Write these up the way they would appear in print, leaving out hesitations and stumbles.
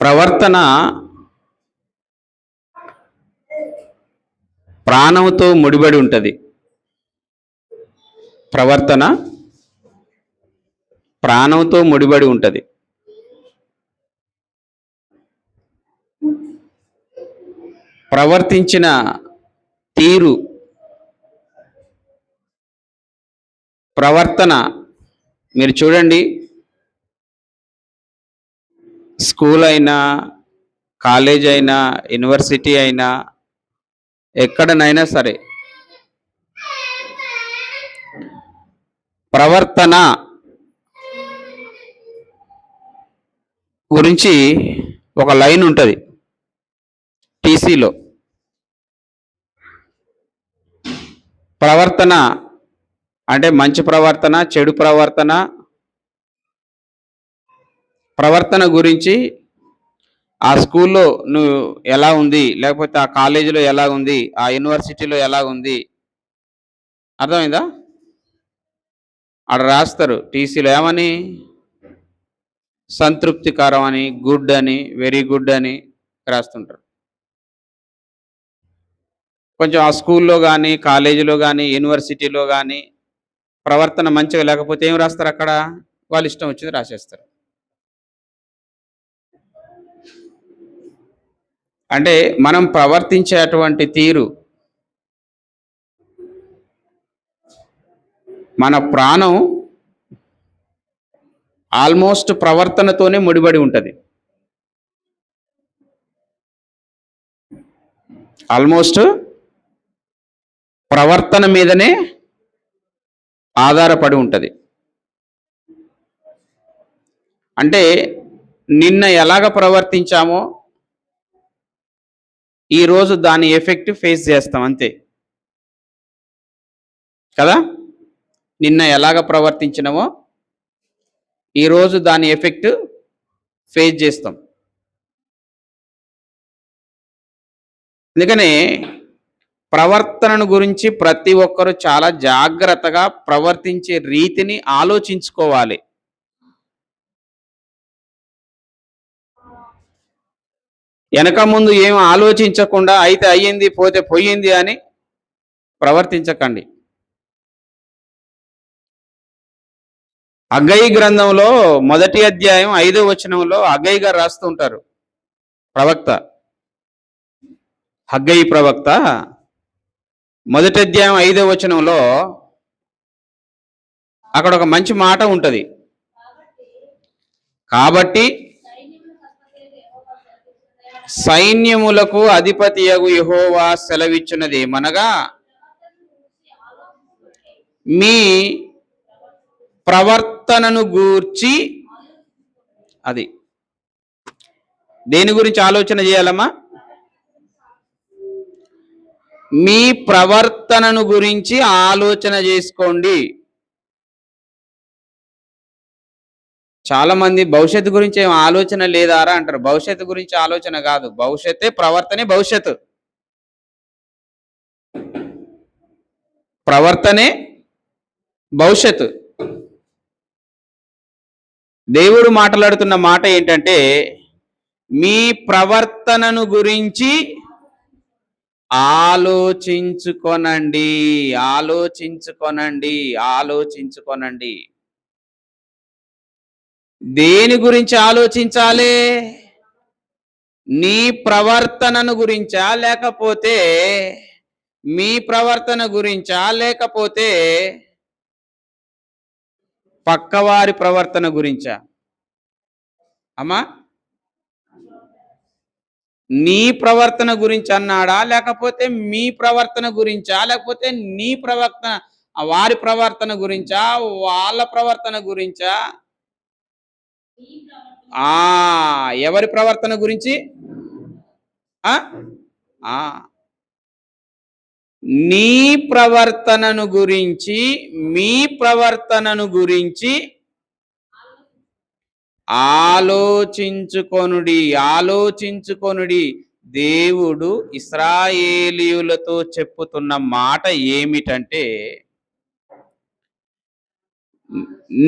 ప్రవర్తన ప్రాణంతో ముడిపడి ఉంటుంది. ప్రవర్తన ప్రాణంతో ముడిపడి ఉంటుంది. ప్రవర్తించిన తీరు, ప్రవర్తన మీరు చూడండి, స్కూల్ అయినా, కాలేజ్ అయినా, యూనివర్సిటీ అయినా, ఎక్కడనైనా సరే ప్రవర్తన గురించి ఒక లైన్ ఉంటుంది టీసీలో. ప్రవర్తన అంటే మంచి ప్రవర్తన, చెడు ప్రవర్తన, ప్రవర్తన గురించి ఆ స్కూల్లో నువ్వు ఎలా ఉంది, లేకపోతే ఆ కాలేజీలో ఎలా ఉంది, ఆ యూనివర్సిటీలో ఎలా ఉంది, అర్థమైందా? అక్కడ రాస్తారు టీసీలో ఏమని, సంతృప్తికరం అని, గుడ్ అని, వెరీ గుడ్ అని రాస్తుంటారు. కొంచెం ఆ స్కూల్లో కానీ, కాలేజీలో కానీ, యూనివర్సిటీలో కానీ ప్రవర్తన మంచిగా లేకపోతే ఏం రాస్తారు అక్కడ? వాళ్ళు ఇష్టం వచ్చింది రాసేస్తారు. అంటే మనం ప్రవర్తించేటువంటి తీరు, మన ప్రాణం ఆల్మోస్ట్ ప్రవర్తనతోనే ముడిపడి ఉంటుంది. ఆల్మోస్ట్ ప్రవర్తన మీదనే ఆధారపడి ఉంటుంది. అంటే నిన్న ఎలాగ ప్రవర్తించామో ఈరోజు దాని ఎఫెక్ట్ ఫేస్ చేస్తాం, అంతే కదా? నిన్న ఎలాగ ప్రవర్తించినామో ఈరోజు దాని ఎఫెక్ట్ ఫేస్ చేస్తాం. అందుకనే ప్రవర్తనను గురించి ప్రతి ఒక్కరూ చాలా జాగ్రత్తగా ప్రవర్తించే రీతిని ఆలోచించుకోవాలి. వెనక ముందు ఏం ఆలోచించకుండా అయితే అయ్యింది, పోతే పోయింది అని ప్రవర్తించకండి. హగ్గయి గ్రంథంలో 1వ అధ్యాయం 5వ వచనంలో హగ్గయి గారు రాస్తూ ఉంటారు, ప్రవక్త హగ్గయి ప్రవక్త 1వ అధ్యాయం 5వ వచనంలో అక్కడ ఒక మంచి మాట ఉంటుంది. కాబట్టి సైన్యములకు అధిపతియగు యెహోవా సెలవిచ్చున్నది ఏమనగా, మీ ప్రవర్తనను గూర్చి, అది దేని గురించి ఆలోచన చేయాలమ్మా? మీ ప్రవర్తనను గురించి ఆలోచన చేసుకోండి. చాలా మంది భవిష్యత్తు గురించి ఏం ఆలోచన లేదారా అంటారు. భవిష్యత్తు గురించి ఆలోచన కాదు, భవిష్యత్తే ప్రవర్తనే భవిష్యత్తు. ప్రవర్తనే భవిష్యత్తు. దేవుడు మాట్లాడుతున్న మాట ఏంటంటే, మీ ప్రవర్తనను గురించి ఆలోచించుకొనండి, ఆలోచించుకొనండి, ఆలోచించుకొనండి. దేని గురించి ఆలోచించాలి? నీ ప్రవర్తనను గురించా, లేకపోతే మీ ప్రవర్తన గురించా, లేకపోతే పక్కవారి ప్రవర్తన గురించా? అమ్మా, నీ ప్రవర్తన గురించి అన్నాడా, లేకపోతే మీ ప్రవర్తన గురించా, లేకపోతే నీ ప్రవర్తన వారి ప్రవర్తన గురించా, వాళ్ళ ప్రవర్తన గురించా? ఎవరి ప్రవర్తన గురించి? నీ ప్రవర్తనను గురించి, మీ ప్రవర్తనను గురించి ఆలోచించుకొనుడి, ఆలోచించుకొనుడి. దేవుడు ఇశ్రాయేలీయులతో చెప్పుతున్న మాట ఏమిటంటే,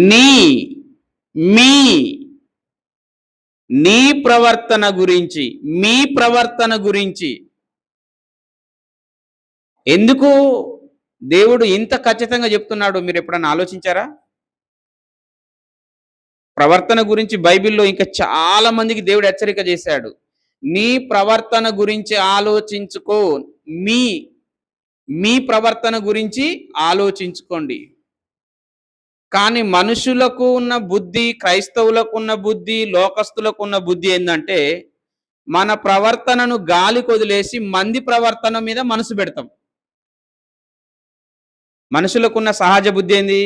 మీ నీ ప్రవర్తన గురించి, మీ ప్రవర్తన గురించి. ఎందుకు దేవుడు ఇంత ఖచ్చితంగా చెప్తున్నాడు మీరు ఎప్పుడన్నా ఆలోచించారా? ప్రవర్తన గురించి బైబిల్‌లో ఇంకా చాలా మందికి దేవుడు హెచ్చరిక చేశాడు. నీ ప్రవర్తన గురించి ఆలోచించుకో. మీ మీ ప్రవర్తన గురించి ఆలోచించుకోండి. కానీ మనుషులకు ఉన్న బుద్ధి, క్రైస్తవులకు ఉన్న బుద్ధి, లోకస్తులకు ఉన్న బుద్ధి ఏందంటే, మన ప్రవర్తనను గాలికి వదిలేసి మంది ప్రవర్తన మీద మనసు పెడతాం. మనుషులకున్న సహజ బుద్ధి ఏంది?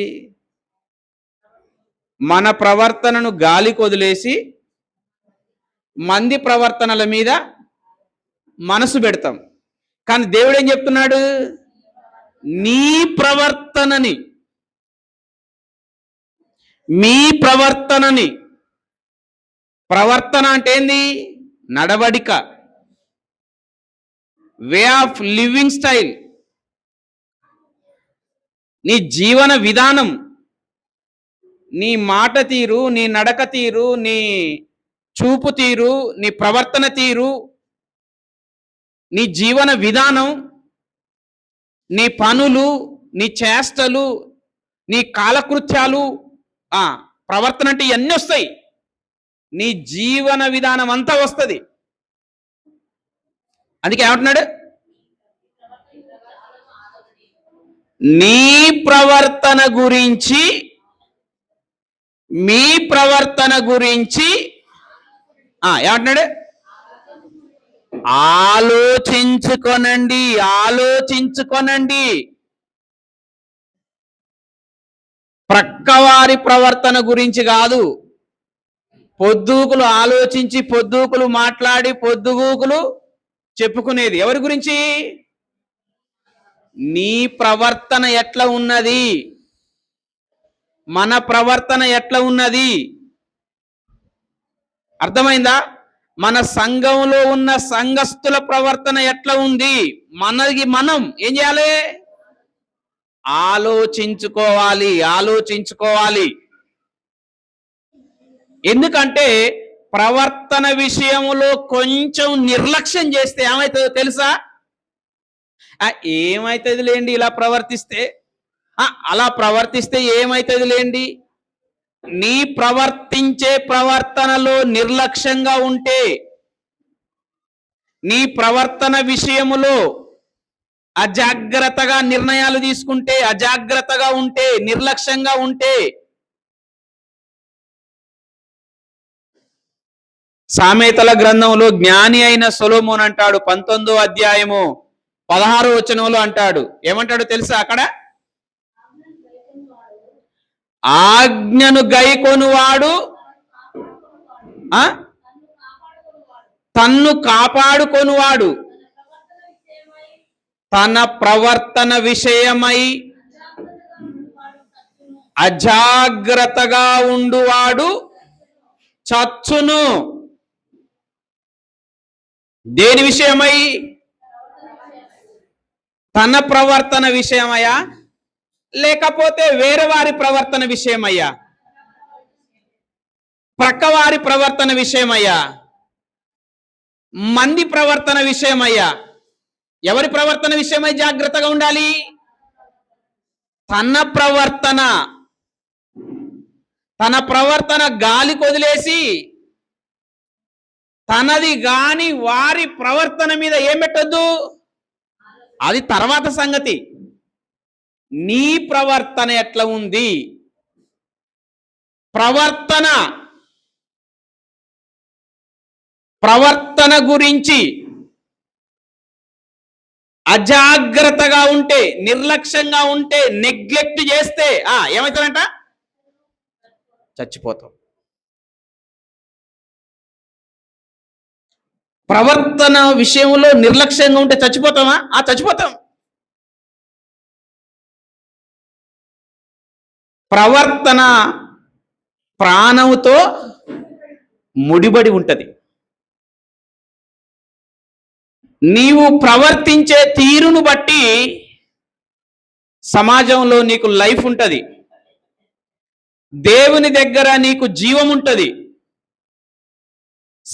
మన ప్రవర్తనను గాలికి వదిలేసి మంది ప్రవర్తనల మీద మనసు పెడతాం. కానీ దేవుడు ఏం చెప్తున్నాడు? నీ ప్రవర్తనని, మీ ప్రవర్తనని. ప్రవర్తన అంటే ఏంది? నడవడిక, వే ఆఫ్ లివింగ్ స్టైల్, నీ జీవన విధానం, నీ మాట తీరు, నీ నడక తీరు, నీ చూపు తీరు, నీ ప్రవర్తన తీరు, నీ జీవన విధానం, నీ పనులు, నీ చేష్టలు, నీ కాలకృత్యాలు. ప్రవర్తన అంటే ఇవన్నీ వస్తాయి. నీ జీవన విధానం అంతా వస్తుంది. అందుకే ఏమంటున్నాడు? నీ ప్రవర్తన గురించి, మీ ప్రవర్తన గురించి ఏమంటున్నాడు? ఆలోచించుకొనండి, ఆలోచించుకొనండి. ప్రక్కవారి ప్రవర్తన గురించి కాదు. పొద్దుకులు ఆలోచించి, పొద్దుకులు మాట్లాడి, పొద్దుగూకులు చెప్పుకునేది ఎవరి గురించి? నీ ప్రవర్తన ఎట్లా ఉన్నది? మన ప్రవర్తన ఎట్లా ఉన్నది? అర్థమైందా? మన సంఘంలో ఉన్న సంఘస్థుల ప్రవర్తన ఎట్లా ఉంది? మనకి మనం ఏం చేయాలి? ఆలోచించుకోవాలి, ఆలోచించుకోవాలి. ఎందుకంటే ప్రవర్తన విషయంలో కొంచెం నిర్లక్ష్యం చేస్తే ఏమవుతుందో తెలుసా? ఏమవుతుంది లేండి, ఇలా ప్రవర్తిస్తే, అలా ప్రవర్తిస్తే ఏమవుతుంది లేండి. నీ ప్రవర్తించే ప్రవర్తనలో నిర్లక్ష్యంగా ఉంటే, నీ ప్రవర్తన విషయములో అజాగ్రత్తగా నిర్ణయాలు తీసుకుంటే, అజాగ్రత్తగా ఉంటే, నిర్లక్ష్యంగా ఉంటే, సామెతల గ్రంథంలో జ్ఞాని అయిన సొలొమోను అంటాడు, 19వ అధ్యాయము 16వ వచనంలో అంటాడు. ఏమంటాడు తెలుసా? అక్కడ ఆజ్ఞను గైకొనువాడు తన్ను కాపాడుకొనువాడు తన ప్రవర్తన విషయమై అజాగ్రత్తగా ఉండువాడు చచ్చును. దేని విషయమై? తన ప్రవర్తన విషయమయ్యా, లేకపోతే వేరే వారి ప్రవర్తన విషయమయ్యా? ప్రక్కవారి ప్రవర్తన విషయమయ్యా? మంది ప్రవర్తన విషయమయ్యా? ఎవరి ప్రవర్తన విషయమై జాగ్రత్తగా ఉండాలి? తన ప్రవర్తన. తన ప్రవర్తన గాలికి వదిలేసి తనది గాని వారి ప్రవర్తన మీద ఏం పెట్టొద్దు. అది తర్వాత సంగతి. నీ ప్రవర్తన ఎట్లా ఉంది? ప్రవర్తన గురించి అజాగ్రత్తగా ఉంటే, నిర్లక్ష్యంగా ఉంటే, నెగ్లెక్ట్ చేస్తే ఏమవుతారంట? చచ్చిపోతాం. ప్రవర్తన విషయంలో నిర్లక్ష్యంగా ఉంటే చచ్చిపోతామా? చచ్చిపోతాం. ప్రవర్తన ప్రాణంతో ముడిబడి ఉంటది. నీవు ప్రవర్తించే తీరును బట్టి సమాజంలో నీకు లైఫ్ ఉంటది. దేవుని దగ్గర నీకు జీవం ఉంటది.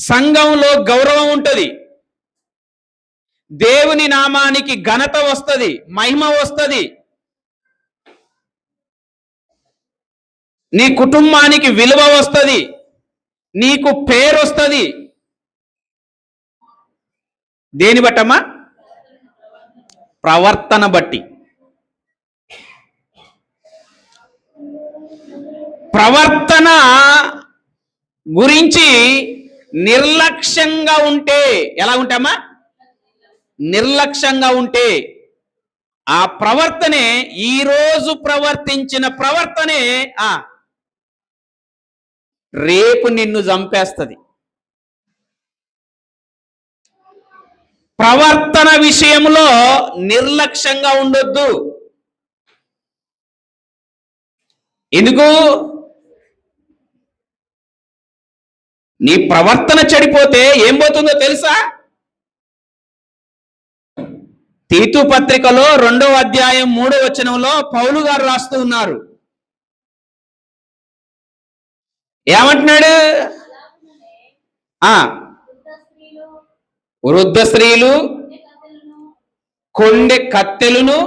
సంఘంలో గౌరవం ఉంటుంది, దేవుని నామానికి ఘనత వస్తుంది, మహిమ వస్తుంది, నీ కుటుంబానికి విలువ వస్తుంది, నీకు పేరు వస్తుంది. దేని బట్టమ్మా? ప్రవర్తన బట్టి. ప్రవర్తన గురించి నిర్లక్ష్యంగా ఉంటే ఎలా ఉంటామా? నిర్లక్ష్యంగా ఉంటే ఆ ప్రవర్తనే, ఈరోజు ప్రవర్తించిన ప్రవర్తనే రేపు నిన్ను చంపేస్తుంది. ప్రవర్తన విషయంలో నిర్లక్ష్యంగా ఉండొద్దు. ఎందుకు? నీ ప్రవర్తన చెడిపోతే ఏం పోతుందో తెలుసా? తీతు పత్రికలో 2వ అధ్యాయం 3వ వచనంలో పౌలు గారు రాస్తూ ఉన్నారు. ఏమంటున్నాడు? వృద్ధ స్త్రీలు కొండె కత్తెలను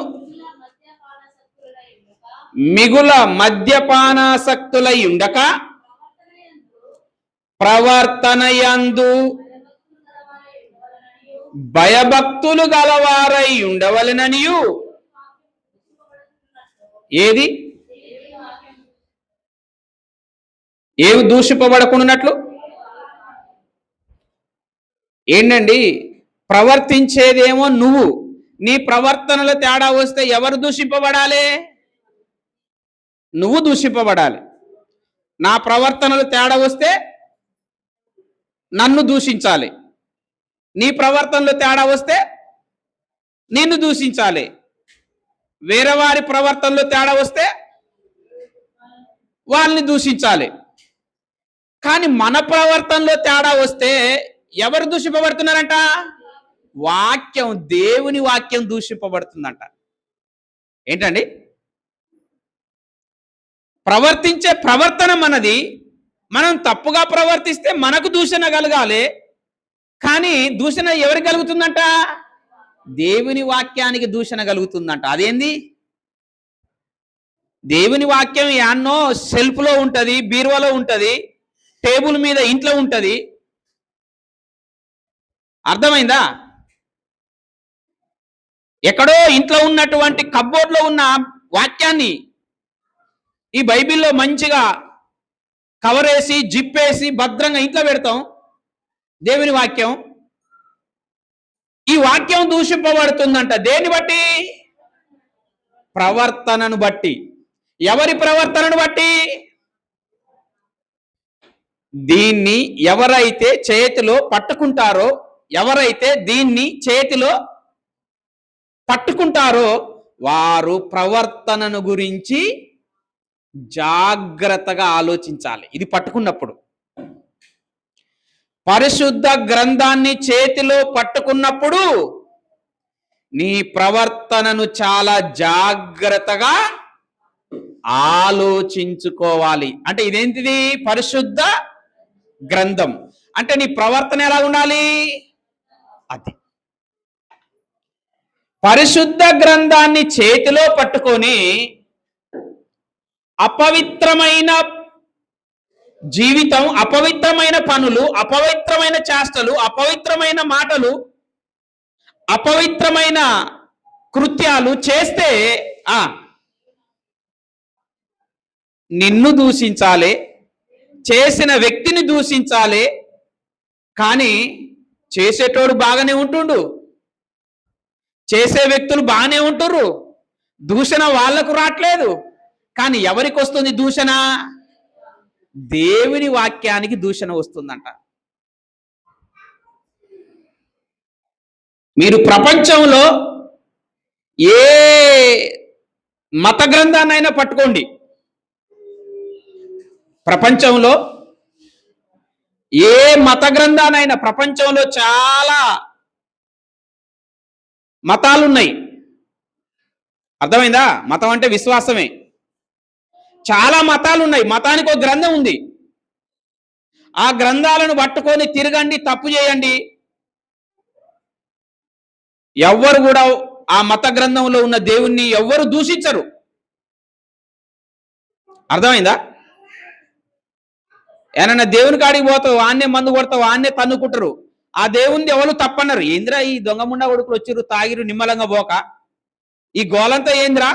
మిగుల మద్యపానాసక్తులై ఉండక ప్రవర్తనయందు భయభక్తులు గలవారై ఉండవలెననియు. ఏది? ఏవి దూషింపబడకున్నట్లు? ఏంటండి? ప్రవర్తించేదేమో నువ్వు, నీ ప్రవర్తనలో తేడా వస్తే ఎవరు దూషింపబడాలి? నువ్వు దూషింపబడాలి. నా ప్రవర్తనలో తేడా వస్తే నన్ను దూషించాలి, నీ ప్రవర్తనలో తేడా వస్తే నిన్ను దూషించాలి, వేరే వారి ప్రవర్తనలో తేడా వస్తే వాళ్ళని దూషించాలి. కానీ మన ప్రవర్తనలో తేడా వస్తే ఎవరు దూషింపబడుతున్నారంట? వాక్యం, దేవుని వాక్యం దూషింపబడుతుందంట. ఏంటండి? ప్రవర్తించే ప్రవర్తన మనది. మనం తప్పుగా ప్రవర్తిస్తే మనకు దూషణ కలగాలి. కానీ దూషణ ఎవరికి కలుగుతుందంట? దేవుని వాక్యానికి దూషణ కలుగుతుందంట. అదేంది? దేవుని వాక్యం యాన్నో సెల్ఫ్లో ఉంటుంది, బీరువాలో ఉంటుంది, టేబుల్ మీద ఇంట్లో ఉంటుంది. అర్థమైందా? ఎక్కడో ఇంట్లో ఉన్నటువంటి కబ్బోర్డ్లో ఉన్న వాక్యాన్ని ఈ బైబిల్లో మంచిగా కవర్ వేసి జిప్పేసి భద్రంగా ఇంట్లో పెడతాం. దేవుని వాక్యం, ఈ వాక్యం దూషింపబడుతుందంట. దేన్ని బట్టి? ప్రవర్తనను బట్టి. ఎవరి ప్రవర్తనను బట్టి? దీన్ని ఎవరైతే చేతిలో పట్టుకుంటారో, ఎవరైతే దీన్ని చేతిలో పట్టుకుంటారో వారు ప్రవర్తనను గురించి జాగ్రత్తగా ఆలోచించాలి. ఇది పట్టుకున్నప్పుడు, పరిశుద్ధ గ్రంథాన్ని చేతిలో పట్టుకున్నప్పుడు నీ ప్రవర్తనను చాలా జాగ్రత్తగా ఆలోచించుకోవాలి. అంటే ఇదేంటిది? పరిశుద్ధ గ్రంథం. అంటే నీ ప్రవర్తన ఎలా ఉండాలి? అది పరిశుద్ధ గ్రంథాన్ని చేతిలో పట్టుకొని అపవిత్రమైన జీవితం, అపవిత్రమైన పనులు, అపవిత్రమైన చేష్టలు, అపవిత్రమైన మాటలు, అపవిత్రమైన కృత్యాలు చేస్తే నిన్ను దూషించాలి, చేసిన వ్యక్తిని దూషించాలి. కానీ చేసేటోడు బాగానే ఉంటుండు, చేసే వ్యక్తులు బాగానే ఉంటుర్రు, దూషణ వాళ్లకు రావట్లేదు. కానీ ఎవరికి వస్తుంది దూషణ? దేవుని వాక్యానికి దూషణ వస్తుందంట. మీరు ప్రపంచంలో ఏ మత గ్రంథాన్నైనా పట్టుకోండి, ప్రపంచంలో ఏ మత గ్రంథానైనా, ప్రపంచంలో చాలా మతాలు ఉన్నాయి. అర్థమైందా? మతం అంటే విశ్వాసమే. చాలా మతాలు ఉన్నాయి, మతానికి ఒక గ్రంథం ఉంది. ఆ గ్రంథాలను పట్టుకొని తిరగండి, తప్పు చేయండి. ఎవ్వరు కూడా ఆ మత గ్రంథంలో ఉన్న దేవుణ్ణి ఎవ్వరు దూషించరు. అర్థమైందా? ఏమన్నా దేవుని కాడికి పోతావు, ఆన్నే మందు కొడతావు, ఆన్నే తన్నుకుంటారు. ఆ దేవుణ్ణి ఎవరు తప్పన్నారు. ఏంద్రా ఈ దొంగముండా కొడుకులు వచ్చిర్రు, తాగిరు నిమ్మలంగా పోక, ఈ గోలంతా ఏంద్రా?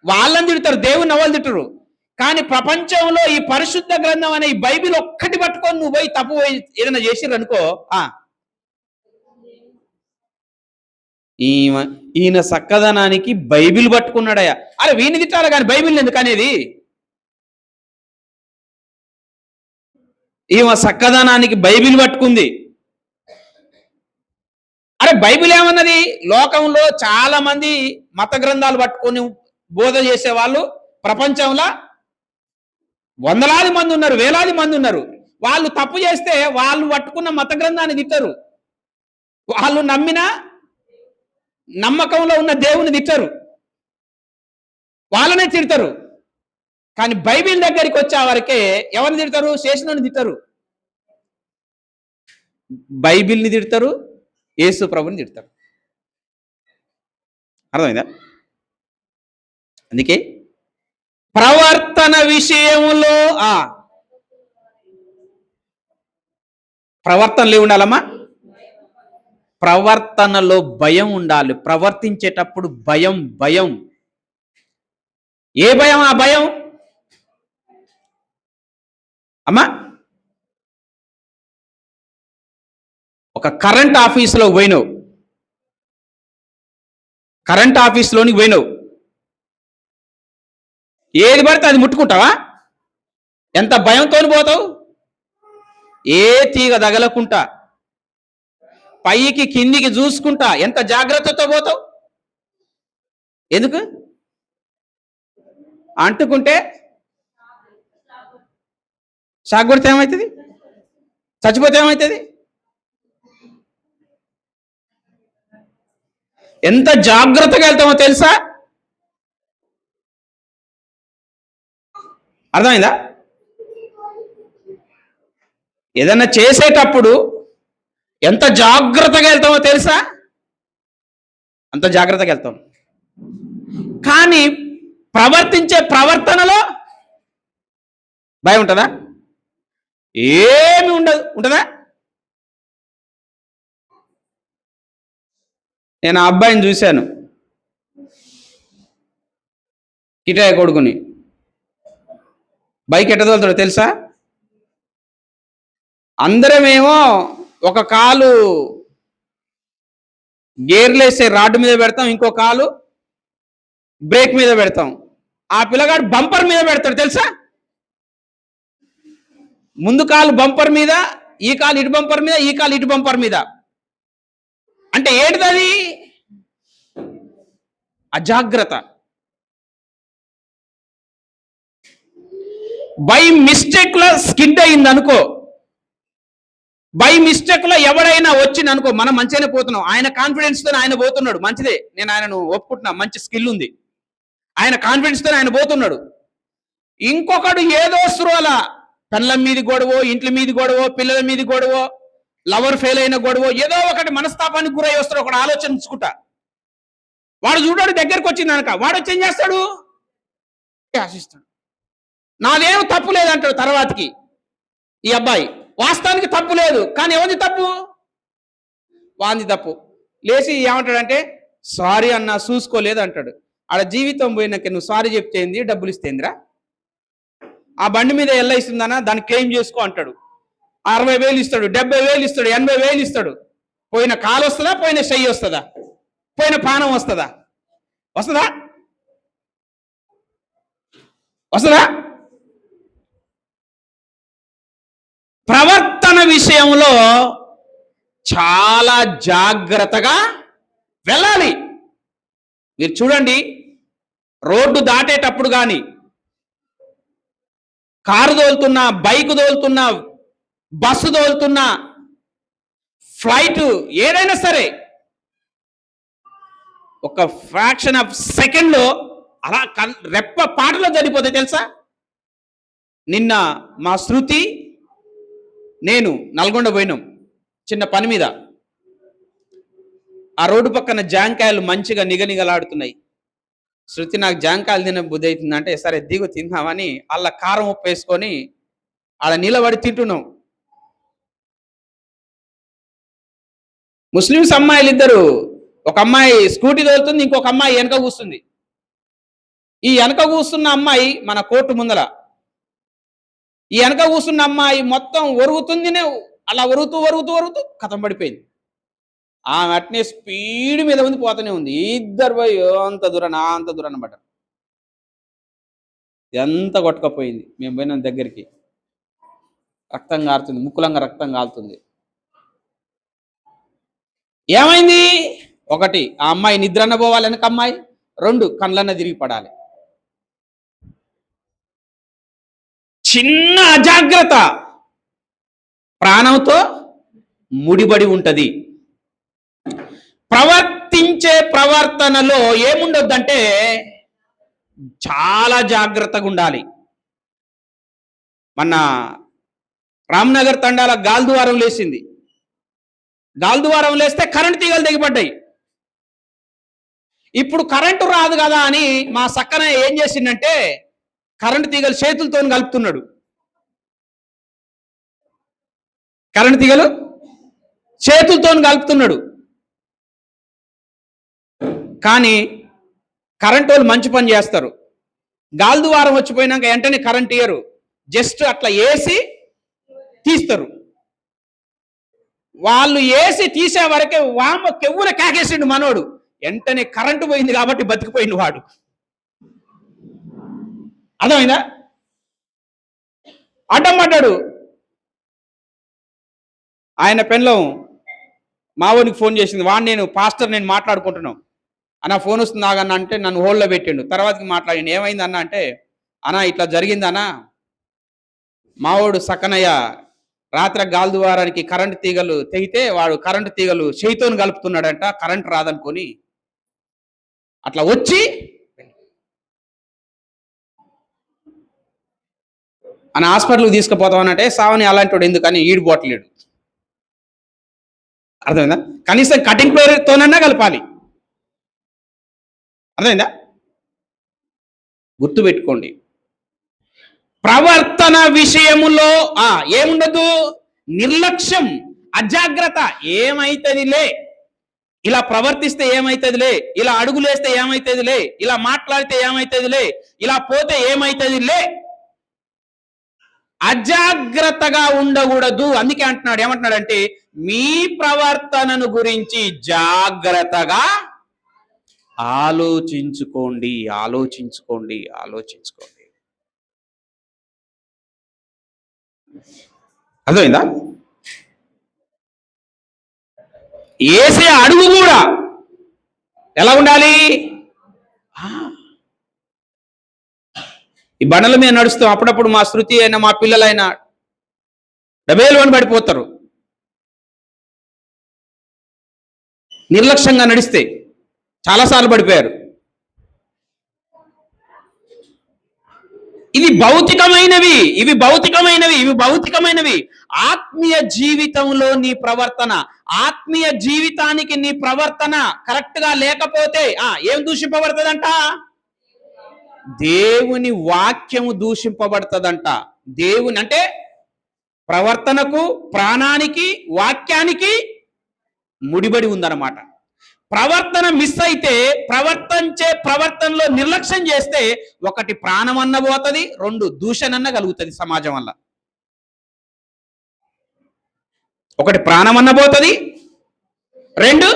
వాళ్ళని తిడతారు, దేవుని ఎవరు తిట్టరు. కానీ ప్రపంచంలో ఈ పరిశుద్ధ గ్రంథం అనే ఈ బైబిల్ ఒక్కటి పట్టుకొని నువ్వు పోయి తప్పు పోయి ఏదైనా చేసిర్రు అనుకో, ఈయన చక్కదనానికి బైబిల్ పట్టుకున్నాడయ్యా. అరే వీని తిట్టాలి కానీ బైబిల్ ఎందుకు అనేది? ఈమె చక్కదనానికి బైబిల్ పట్టుకుంది. అరే బైబిల్ ఏమన్నది? లోకంలో చాలా మంది మత గ్రంథాలు పట్టుకొని బోధ చేసే వాళ్ళు ప్రపంచంలో వందలాది మంది ఉన్నారు, వేలాది మంది ఉన్నారు. వాళ్ళు తప్పు చేస్తే వాళ్ళు పట్టుకున్న మత గ్రంథాన్ని తిట్టరు. వాళ్ళు నమ్మిన నమ్మకంలో ఉన్న దేవుని తిట్టరు, వాళ్ళనే తిడతారు. కానీ బైబిల్ దగ్గరికి వచ్చే వరకే ఎవరిని తిడతారు? శేషుని తిట్టరు, బైబిల్ని తిడతారు, యేసు ప్రభుని తిడతారు. అర్థమైందా? అందుకే ప్రవర్తన విషయంలో ప్రవర్తనలు ఉండాలమ్మా. ప్రవర్తనలో భయం ఉండాలి. ప్రవర్తించేటప్పుడు భయం. భయం ఏ భయం? ఆ భయం అమ్మా, ఒక కరెంట్ ఆఫీసులో పోయినావు, కరెంట్ ఆఫీస్లోనికి పోయినావు, ఏది పడితే అది ముట్టుకుంటావా? ఎంత భయంతో పోతావు? ఏ తీగ తగలకుంటా, పైకి కిందికి చూసుకుంటా ఎంత జాగ్రత్తతో పోతావు. ఎందుకు? అంటుకుంటే షాక్ కొడితే ఏమవుతుంది? చచ్చిపోతే ఏమవుతుంది? ఎంత జాగ్రత్తగా వెళ్తామో తెలుసా? అర్థమైందా? ఏదన్నా చేసేటప్పుడు ఎంత జాగ్రత్తగా వెళ్తామో తెలుసా? అంత జాగ్రత్తగా వెళ్తాం. కానీ ప్రవర్తించే ప్రవర్తనలో భయం ఉంటుందా? ఏమి ఉండదు. ఉంటుందా? నేను ఆ అబ్బాయిని చూశాను, కిటాయ కొడుకుని. బైక్ ఎట్ట తోలుతాడో తెలుసా? అందరమేమో ఒక కాలు గేర్లేసే రాడ్డు మీద పెడతాం, ఇంకో కాలు బ్రేక్ మీద పెడతాం. ఆ పిల్లగాడు బంపర్ మీద పెడతాడు తెలుసా? ముందు కాలు బంపర్ మీద, ఈ కాలు ఇటు బంపర్ మీద, ఈ కాలు ఇటు బంపర్ మీద. అంటే ఏంటిది? అజాగ్రత్త. బై మిస్టేక్ లో స్కిడ్ అయింది అనుకో, బై మిస్టేక్ లో ఎవరైనా వచ్చింది అనుకో, మనం మంచిగానే పోతున్నాం. ఆయన కాన్ఫిడెన్స్ తో ఆయన పోతున్నాడు, మంచిదే, నేను ఆయనను ఒప్పుకుంటున్నా, మంచి స్కిల్ ఉంది, ఆయన కాన్ఫిడెన్స్ తో ఆయన పోతున్నాడు. ఇంకొకడు ఏదో స్రోల పెళ్ళం మీది గొడవో, ఇంట్ల మీది గొడవో, పిల్లల మీది గొడవో, లవర్ ఫెయిల్ అయిన గొడవో, ఏదో ఒకటి మనస్తాపానికి గురై వస్తాడు. ఒకడు ఆలోచించుకుంటా, వాడు చూడాడు దగ్గరకు వచ్చింది అనక, వాడు వచ్చి ఏం చేస్తాడు? ఆశిస్తాడు. నాదేం తప్పు లేదంటాడు. తర్వాతకి ఈ అబ్బాయి వాస్తవానికి తప్పు లేదు, కానీ ఎవరిది తప్పు? వాంది తప్పు. లేచి ఏమంటాడంటే, సారీ అన్న, చూసుకోలేదు అంటాడు. ఆడ జీవితం పోయినాక నువ్వు సారీ చెప్తే ఏంది, డబ్బులు ఇస్తేందిరా? ఆ బండి మీద ఎల్ల ఇస్తుందన్నా, దాన్ని క్లెయిమ్ చేసుకో అంటాడు. 60,000 ఇస్తాడు, 70,000 ఇస్తాడు, 80,000 ఇస్తాడు. పోయిన కాలు వస్తుందా? పోయిన చెయ్యి వస్తుందా? పోయిన పానం వస్తుందా? వస్తుందా? వస్తుందా? ప్రవర్తన విషయంలో చాలా జాగ్రత్తగా వెళ్ళాలి. మీరు చూడండి, రోడ్డు దాటేటప్పుడు కానీ, కారు తోలుతున్నా, బైక్ తోలుతున్నా, బస్సు తోలుతున్నా, ఫ్లైట్ ఏదైనా సరే, ఒక ఫ్రాక్షన్ ఆఫ్ సెకండ్లో అలా రెప్ప పాటలో జరిగిపోతే తెలుసా? నిన్న మా శృతి నేను నల్గొండ పోయినాం చిన్న పని మీద. ఆ రోడ్డు పక్కన జాంకాయలు మంచిగా నిగనిగలాడుతున్నాయి. శృతి నాకు జాంకాయలు తిన బుద్ధి అవుతుందంటే సరే దిగు తిందామని అలా కారం ఉప్పు వేసుకొని ఆడ నిలబడి తింటున్నాం. ముస్లిమ్స్ అమ్మాయిలు ఇద్దరు, ఒక అమ్మాయి స్కూటీ తోలుతుంది, ఇంకొక అమ్మాయి వెనక కూస్తుంది. ఈ వెనక కూస్తున్న అమ్మాయి మన కోర్టు ముందర, ఈ వెనక కూస్తున్న అమ్మాయి మొత్తం ఒరుగుతుందినే, అలా ఒరుగుతూ ఒరుగుతూ ఒరుగుతూ కథం పడిపోయింది. ఆమె అట్నే స్పీడ్ మీద ఉంది, పోతూనే ఉంది. ఇద్దరు పోయి అంత దూరం అన్నమాట. ఎంత కొట్టుకపోయింది. మేము పోయిన దగ్గరికి రక్తం కారుతుంది, ముక్కులంగా రక్తం కాలుతుంది. ఏమైంది? ఒకటి, ఆ అమ్మాయి నిద్రన్న పోవాలి వెనక అమ్మాయి. రెండు, కళ్ళన్న తిరిగి పడాలి. చిన్న అజాగ్రత్త ప్రాణంతో ముడిపడి ఉంటది. ప్రవర్తించే ప్రవర్తనలో ఏముండొద్దంటే చాలా జాగ్రత్తగా ఉండాలి. మన రామ్నగర్ తండాల గాల్దువారం లేచింది. గాల్దువారం లేస్తే కరెంటు తీగలు తెగిపడ్డాయి. ఇప్పుడు కరెంటు రాదు కదా అని మా సక్కన ఏం చేసిందంటే కరెంటు తీగలు చేతులతో కలుపుతున్నాడు. కరెంటు తీగలు చేతులతో కలుపుతున్నాడు. కానీ కరెంటు వాళ్ళు మంచి పని చేస్తారు. గాల్దువారం వచ్చిపోయినాక వెంటనే కరెంట్ ఇయ్యరు, జస్ట్ అట్లా వేసి తీస్తారు. వాళ్ళు వేసి తీసే వరకే వామ కెవ్వున కేకేసిండు మనోడు. వెంటనే కరెంటు పోయింది కాబట్టి బతికిపోయింది వాడు. అర్థమైందా? అడ్డం పడ్డాడు. ఆయన పెన్లం మావోనికి ఫోన్ చేసింది. నేను పాస్టర్ నేను మాట్లాడుకుంటున్నాం అన్న, ఫోన్ వస్తుంది ఆగన్న అంటే నన్ను హోల్డ్లో పెట్టిండు. తర్వాతకి మాట్లాడిండు. ఏమైంది అన్న అంటే, అన్న ఇట్లా జరిగిందన్న, మావోడు సక్కనయ్య రాత్రి గాల్దువారానికి కరెంటు తీగలు తెగితే వాడు కరెంటు తీగలు చేయితోని కలుపుతున్నాడంట, కరెంటు రాదనుకొని అట్లా వచ్చి అని హాస్పిటల్కి తీసుకుపోతామనంటే సావని అలాంటి వాడు ఎందుకని ఈడిపోవట్లేడు. అర్థమైందా? కనీసం కటింగ్ ప్లేయర్తోనన్నా కలపాలి. అర్థమైందా? గుర్తుపెట్టుకోండి, ప్రవర్తన విషయములో ఏముండదు, నిర్లక్ష్యం, అజాగ్రత్త. ఏమైతుందిలే, ఇలా ప్రవర్తిస్తే ఏమైతుందిలే, ఇలా అడుగులేస్తే ఏమైతుందిలే, ఇలా మాట్లాడితే ఏమైతుందిలే, ఇలా పోతే ఏమైతుందిలే, అజాగ్రత్తగా ఉండకూడదు. అందుకే అంటున్నాడు, ఏమంటున్నాడంటే మీ ప్రవర్తనను గురించి జాగ్రత్తగా ఆలోచించుకోండి. అర్థమైందా? వేసే అడుగు కూడా ఎలా ఉండాలి? ఈ బండల మీద నడుస్తాం, అప్పుడప్పుడు మా శృతి అయినా మా పిల్లలైనా డబేలు అని పడిపోతారు నిర్లక్ష్యంగా నడిస్తే. చాలాసార్లు పడిపోయారు. ఇవి భౌతికమైనవి. ఆత్మీయ జీవితంలో నీ ప్రవర్తన, ఆత్మీయ జీవితానికి నీ ప్రవర్తన కరెక్ట్ గా లేకపోతే ఏం దూషింపబడుతుందంట? దేవుని వాక్యము దూషింపబడుతుందంట. దేవుని అంటే ప్రవర్తనకు, ప్రాణానికి, వాక్యానికి ముడిబడి ఉందన్నమాట. ప్రవర్తన మిస్ అయితే, ప్రవర్తనలో నిర్లక్ష్యం చేస్తే ఒకటి ప్రాణం అన్న పోతుంది, రెండు దూషణన్న కలుగుతుంది సమాజం వల్ల. ఒకటి ప్రాణం అన్న పోతుంది, రెండు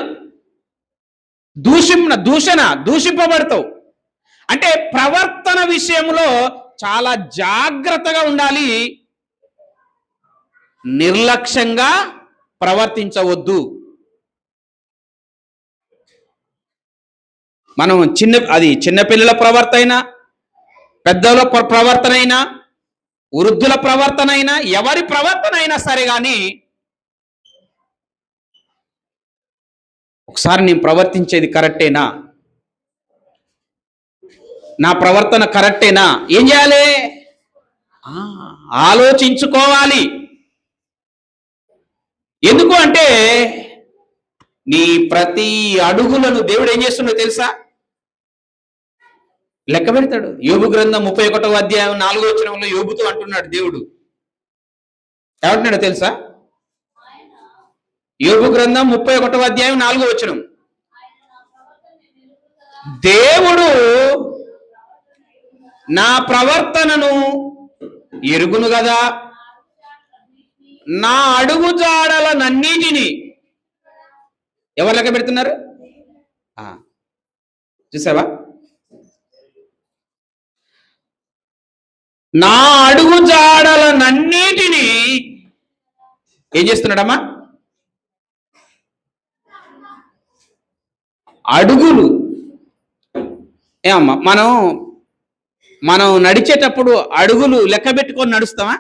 దూషింపబడతావు. అంటే ప్రవర్తన విషయంలో చాలా జాగ్రత్తగా ఉండాలి, నిర్లక్ష్యంగా ప్రవర్తించవద్దు. మనం చిన్నపిల్లల ప్రవర్తన, పెద్దల ప్రవర్తన అయినా, వృద్ధుల ప్రవర్తన అయినా, ఎవరి ప్రవర్తన అయినా సరే కానీ ఒకసారి నేను ప్రవర్తించేది కరెక్టేనా, నా ప్రవర్తన కరెక్టేనా, ఏం చేయాలి? ఆ, ఆలోచించుకోవాలి. ఎందుకు అంటే నీ ప్రతి అడుగులను దేవుడు ఏం చేస్తుండో తెలుసా? లెక్క పెడతాడు. యోబు గ్రంథం 31వ అధ్యాయం 4వ వచనంలో యోబుతో అంటున్నాడు దేవుడు. ఏమంటున్నాడో తెలుసా? యోబు గ్రంథం 31వ అధ్యాయం 4వ వచనం. దేవుడు నా ప్రవర్తనను ఎరుగును కదా, నా అడుగు జాడలనన్నిటిని ఎవరు లెక్క పెడుతున్నారు? చూసావా? నా అడుగు జాడలనన్నిటిని ఏం చేస్తున్నాడమ్మా? అడుగులు. ఏమమ్మా, మనం నడిచేటప్పుడు అడుగులు లెక్క పెట్టుకొని నడుస్తామా?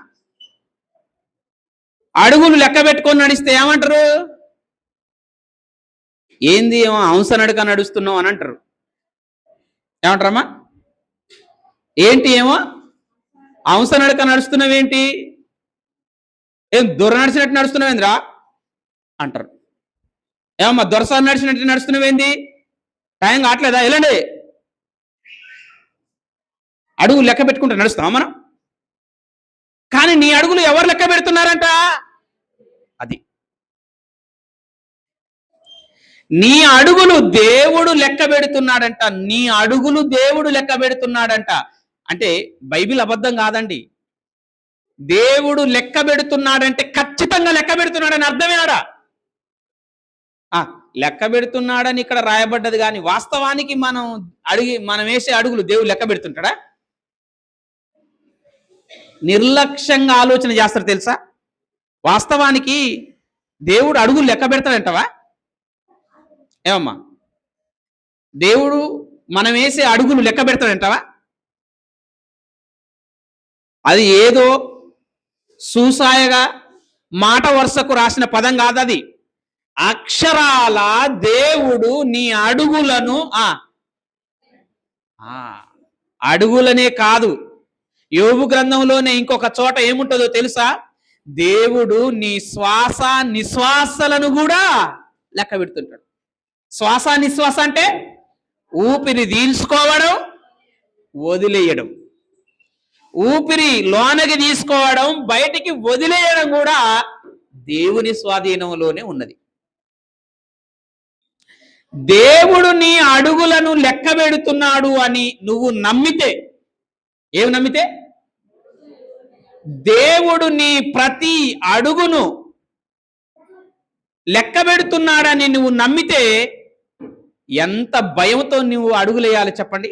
అడుగులు లెక్క పెట్టుకొని నడిస్తే ఏమంటారు? ఏంది ఏమో హంస నడక నడుస్తున్నావు అని అంటారు. ఏమంటారమ్మా? ఏంటి ఏమో హంస నడక నడుస్తున్నావేంటి, ఏం దొర నడిచినట్టు నడుస్తున్నావేంద్రా అంటారు. ఏమమ్మా దొరసారి నడిచినట్టు నడుస్తున్నావేంది, టైం కావట్లేదా, వెళ్ళండి. అడుగులు లెక్క పెట్టుకుంటూ నడుస్తామా మనం? కానీ నీ అడుగులు ఎవరు లెక్క పెడుతున్నారంట? అది నీ అడుగులు దేవుడు లెక్క పెడుతున్నాడంట. నీ అడుగులు దేవుడు లెక్క పెడుతున్నాడంట. అంటే బైబిల్ అబద్ధం కాదండి. దేవుడు లెక్క పెడుతున్నాడంటే ఖచ్చితంగా లెక్క పెడుతున్నాడని అర్థమేనాడా? లెక్క పెడుతున్నాడని ఇక్కడ రాయబడ్డది, కానీ వాస్తవానికి మనం వేసే అడుగులు దేవుడు లెక్క పెడుతుంటాడా? నిర్లక్ష్యంగా ఆలోచన చేస్తారు తెలుసా? వాస్తవానికి దేవుడు అడుగులు లెక్క పెడతాడంటవా? ఏమమ్మా, దేవుడు మనం వేసే అడుగులు లెక్క పెడతాడంటవా? అది ఏదో సూసాయగా మాట వరుసకు రాసిన పదం కాదు. అది అక్షరాల దేవుడు నీ అడుగులను అడుగులనే కాదు, యోబు గ్రంథంలోనే ఇంకొక చోట ఏముంటుందో తెలుసా? దేవుడు నీ శ్వాస నిశ్వాసలను కూడా లెక్క పెడుతుంటాడు. శ్వాస నిశ్వాస అంటే ఊపిరి తీసుకోవడం, వదిలేయడం. ఊపిరి లోనకి తీసుకోవడం, బయటికి వదిలేయడం కూడా దేవుని స్వాధీనంలోనే ఉన్నది. దేవుడు నీ అడుగులను లెక్క పెడుతున్నాడు అని నువ్వు నమ్మితే, ఏమి నమ్మితే? దేవుడు నీ ప్రతి అడుగును లెక్క పెడుతున్నాడని నువ్వు నమ్మితే ఎంత భయంతో నువ్వు అడుగులేయాలి చెప్పండి.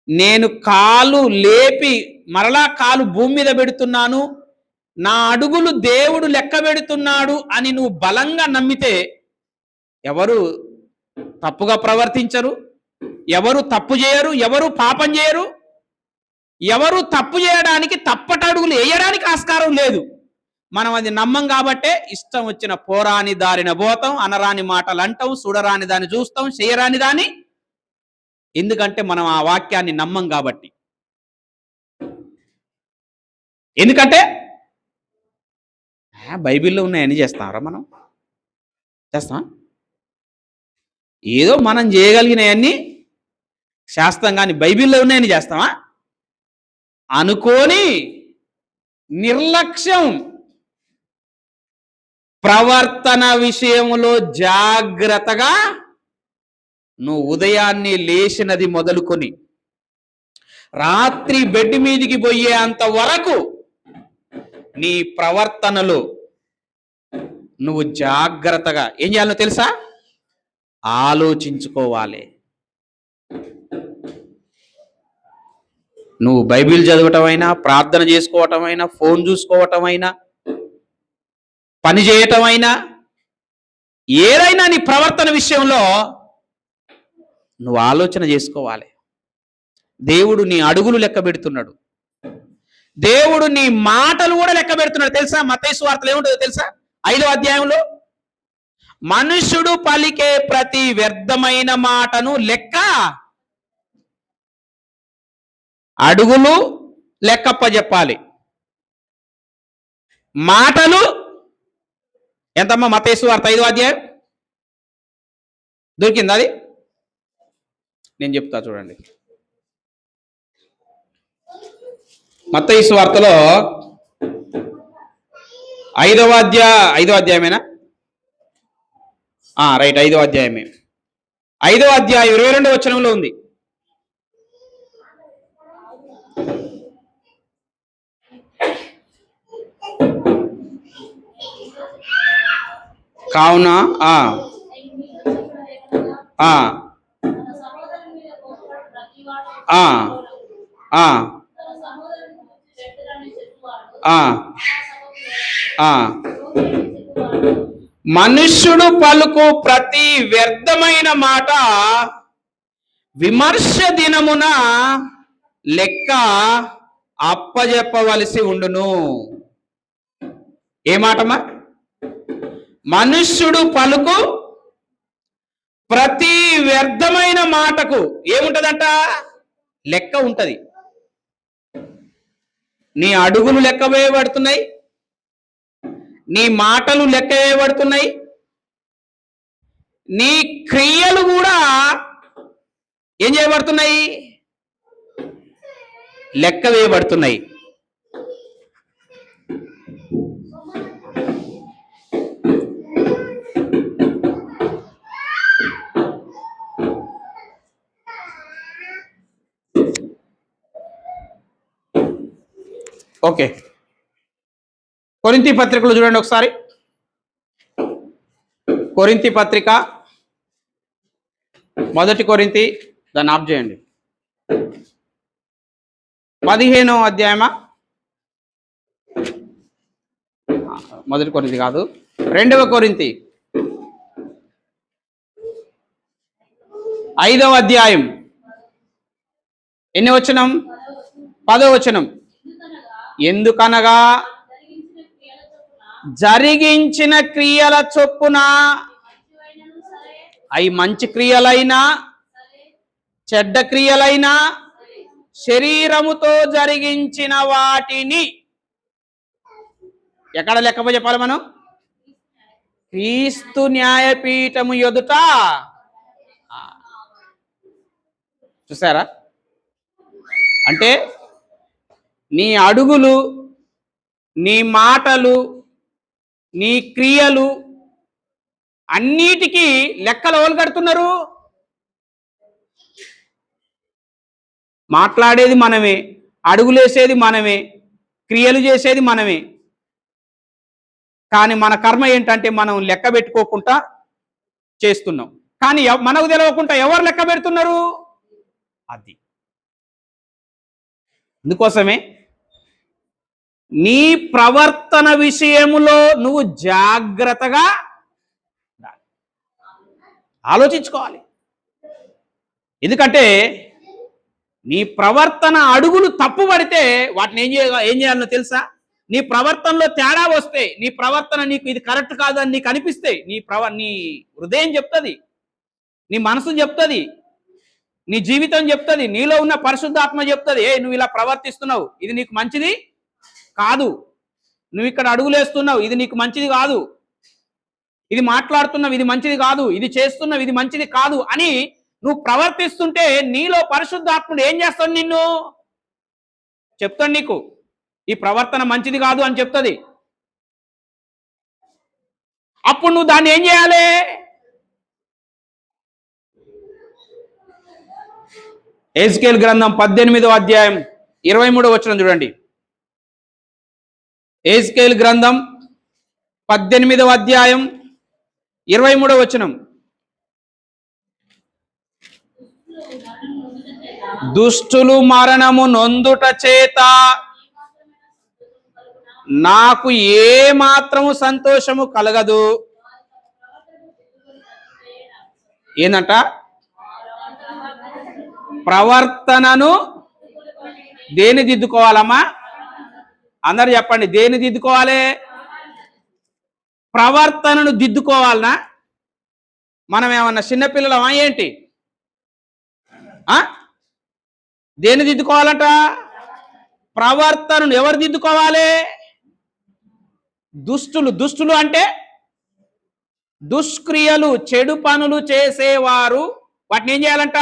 నేను కాలు లేపి మరలా కాలు భూమి మీద పెడుతున్నాను, నా అడుగులు దేవుడు లెక్క పెడుతున్నాడు అని నువ్వు బలంగా నమ్మితే ఎవరు తప్పుగా ప్రవర్తించరు, ఎవరు తప్పు చేయరు, ఎవరు పాపం చేయరు, ఎవరు తప్పు చేయడానికి తప్పటడుగులు వేయడానికి ఆస్కారం లేదు. మనం అది నమ్మం కాబట్టే ఇష్టం వచ్చిన పోరాని దారిన పోతాం, అనరాని మాటలు అంటాం, చూడరాని దాన్ని చూస్తాం, చేయరాని దాన్ని. ఎందుకంటే మనం ఆ వాక్యాన్ని నమ్మం కాబట్టి. ఎందుకంటే బైబిల్లో ఉన్నాయని చేస్తారా? మనం చేస్తాం. ఏదో మనం చేయగలిగినవన్నీ శాస్త్రం, కానీ బైబిల్లో ఉన్నాయని చేస్తామా అనుకోని నిర్లక్ష్యం. ప్రవర్తన విషయంలో జాగ్రత్తగా నువ్వు ఉదయాన్నే లేచినది మొదలుకొని రాత్రి బెడ్ మీదికి పోయే అంత వరకు నీ ప్రవర్తనలో నువ్వు జాగ్రత్తగా ఏం చేయాలో తెలుసా? ఆలోచించుకోవాలి. నువ్వు బైబిల్ చదవటమైనా, ప్రార్థన చేసుకోవటమైనా, ఫోన్ చూసుకోవటమైనా, పని చేయటమైనా, ఏదైనా నీ ప్రవర్తన విషయంలో నువ్వు ఆలోచన చేసుకోవాలి. దేవుడు నీ అడుగులు లెక్క పెడుతున్నాడు. దేవుడు నీ మాటలు కూడా లెక్క పెడుతున్నాడు తెలుసా? మత్తయి సువార్తలో ఏముంటుందో తెలుసా? 5వ అధ్యాయంలో మనుష్యుడు పలికే ప్రతి వ్యర్థమైన మాటను లెక్క అడుగులు లెక్కప్ప చెప్పాలి, మాటలు ఎంతమ్మా? మత్తయి సువార్త 5వ అధ్యాయం దొరికింది అది, నేను చెప్తా చూడండి. మత్తయి సువార్తలో 5వ అధ్యాయమేనా? రైట్, 5వ అధ్యాయమే. 5వ అధ్యాయం 22వ వచనంలో ఉంది. కావున మనుష్యుడు పలుకు ప్రతి వ్యర్థమైన మాట విమర్శ దినమున లెక్క అప్పజెప్పవలసి ఉండును. ఏ మాటమా? మనుష్యుడు పలుకు ప్రతి వ్యర్థమైన మాటకు ఏముంటదంట? లెక్క ఉంటది. నీ అడుగులు లెక్క వేయబడుతున్నాయి, నీ మాటలు లెక్క వేయబడుతున్నాయి, నీ క్రియలు కూడా ఏం చేయబడుతున్నాయి? లెక్క వేయబడుతున్నాయి. ఓకే, కొరింథీ పత్రికలు చూడండి ఒకసారి. కొరింథీ పత్రిక 1 కొరింథీ, దాన్ని ఆఫ్ చేయండి. 15వ అధ్యాయమా? 1 కొరింథీ కాదు, 2వ కొరింథీ 5వ అధ్యాయం ఎన్ని వచనం? 10వ వచనం. ఎందుకనగా జరిగించిన క్రియల చొప్పున, అవి మంచి క్రియలైనా చెడ్డ క్రియలైనా శరీరముతో జరిగించిన వాటిని ఎక్కడ లెక్క చెప్పాలి మనం? క్రీస్తు న్యాయపీఠము ఎదుట. చూసారా? అంటే నీ అడుగులు, నీ మాటలు, నీ క్రియలు అన్నిటికీ లెక్కలు ఎవరు కడుతున్నారు? మాట్లాడేది మనమే, అడుగులేసేది మనమే, క్రియలు చేసేది మనమే. కానీ మన కర్మ ఏంటంటే మనం లెక్క పెట్టుకోకుండా చేస్తున్నాం. కానీ మనకు తెలియకుండా ఎవరు లెక్క పెడుతున్నారు? అది. అందుకోసమే నీ ప్రవర్తన విషయములో నువ్వు జాగ్రత్తగా ఆలోచించుకోవాలి. ఎందుకంటే నీ ప్రవర్తన అడుగులు తప్పు పడితే వాటిని ఏం చేయాలో తెలుసా? నీ ప్రవర్తనలో తేడా వస్తే, నీ ప్రవర్తన నీకు ఇది కరెక్ట్ కాదని నీకు అనిపిస్తే, నీ హృదయం చెప్తుంది, నీ మనసు చెప్తుంది, నీ జీవితం చెప్తుంది, నీలో ఉన్న పరిశుద్ధాత్మ చెప్తుంది, నువ్వు ఇలా ప్రవర్తిస్తున్నావు, ఇది నీకు మంచిది కాదు, నువ్వు ఇక్కడ అడుగులేస్తున్నావు, ఇది నీకు మంచిది కాదు, ఇది మాట్లాడుతున్నావు, ఇది మంచిది కాదు, ఇది చేస్తున్నావు, ఇది మంచిది కాదు అని నువ్వు ప్రవర్తిస్తుంటే నీలో పరిశుద్ధాత్ముడు ఏం చేస్తాడు? నిన్ను చెప్తాడు, నీకు ఈ ప్రవర్తన మంచిది కాదు అని చెప్తుంది. అప్పుడు నువ్వు దాన్ని ఏం చేయాలి? ఎజ్కేల్ గ్రంథం 18వ అధ్యాయం 23వ వచనం చూడండి. ఎజ్కేల్ గ్రంథం 18వ అధ్యాయం 23వ వచనం. దుష్టులు మరణము నొందుట చేత నాకు ఏ మాత్రము సంతోషము కలగదు. ఏందంట? ప్రవర్తనను దేని దిద్దుకోవాలమ్మా? అందరు చెప్పండి, దేని దిద్దుకోవాలి? ప్రవర్తనను దిద్దుకోవాలనా? మనం ఏమన్నా చిన్నపిల్లలమా ఏంటి? దేన్ని దిద్దుకోవాలంట? ప్రవర్తనను. ఎవరు దిద్దుకోవాలి? దుష్టులు అంటే దుష్క్రియలు, చెడు పనులు చేసేవారు వాటిని ఏం చేయాలంట?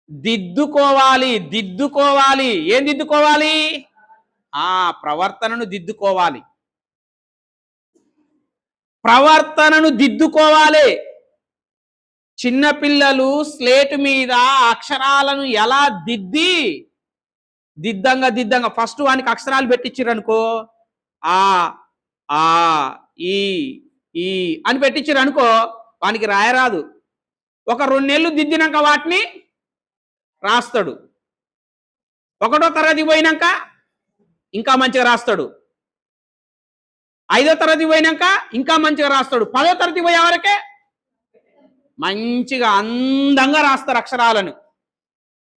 దిద్దుకోవాలి. ఏం దిద్దుకోవాలి? ప్రవర్తనను దిద్దుకోవాలి. చిన్నపిల్లలు స్లేట్ మీద అక్షరాలను ఎలా దిద్దంగా ఫస్ట్ వానికి అక్షరాలు పెట్టించారనుకో, ఆ ఆ ఈ అని పెట్టించారనుకో, వానికి రాయరాదు. ఒక 2 నెలలు దిద్దినాక వాటిని రాస్తాడు. 1వ తరగతి పోయినాక ఇంకా మంచిగా రాస్తాడు. 5వ తరగతి పోయినాక ఇంకా మంచిగా రాస్తాడు. 10వ తరగతి పోయే వరకే మంచిగా అందంగా రాస్తారు అక్షరాలను.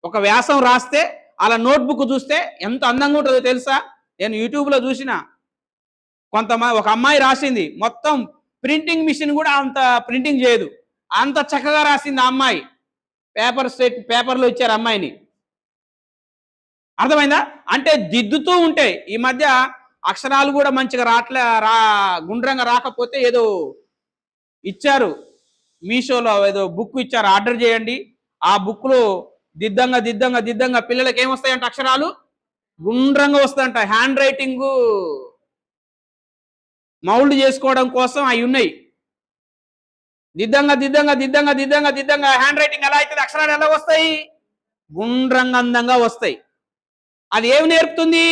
ఒక వ్యాసం రాస్తే అలా నోట్బుక్ చూస్తే ఎంత అందంగా ఉంటుందో తెలుసా? నేను యూట్యూబ్లో చూసిన ఒక అమ్మాయి రాసింది, మొత్తం ప్రింటింగ్ మిషన్ కూడా అంత ప్రింటింగ్ చేయదు, అంత చక్కగా రాసింది ఆ అమ్మాయి. పేపర్లో ఇచ్చారు అమ్మాయిని. అర్థమైందా? అంటే దిద్దుతూ ఉంటాయి. ఈ మధ్య అక్షరాలు కూడా మంచిగా గుండ్రంగా రాకపోతే ఏదో ఇచ్చారు, మీషోలో ఏదో బుక్ ఇచ్చారు, ఆర్డర్ చేయండి. ఆ బుక్లో దిద్దంగా పిల్లలకి ఏమొస్తాయంట? అక్షరాలు గుండ్రంగా వస్తాయంట. హ్యాండ్ రైటింగ్ మౌల్డ్ చేసుకోవడం కోసం అవి ఉన్నాయి. దిద్దంగా హ్యాండ్ రైటింగ్ ఎలా అవుతుంది? అక్షరాలు ఎలా వస్తాయి? గుండ్రంగా అందంగా వస్తాయి. అది ఏమి నేర్పుతుంది?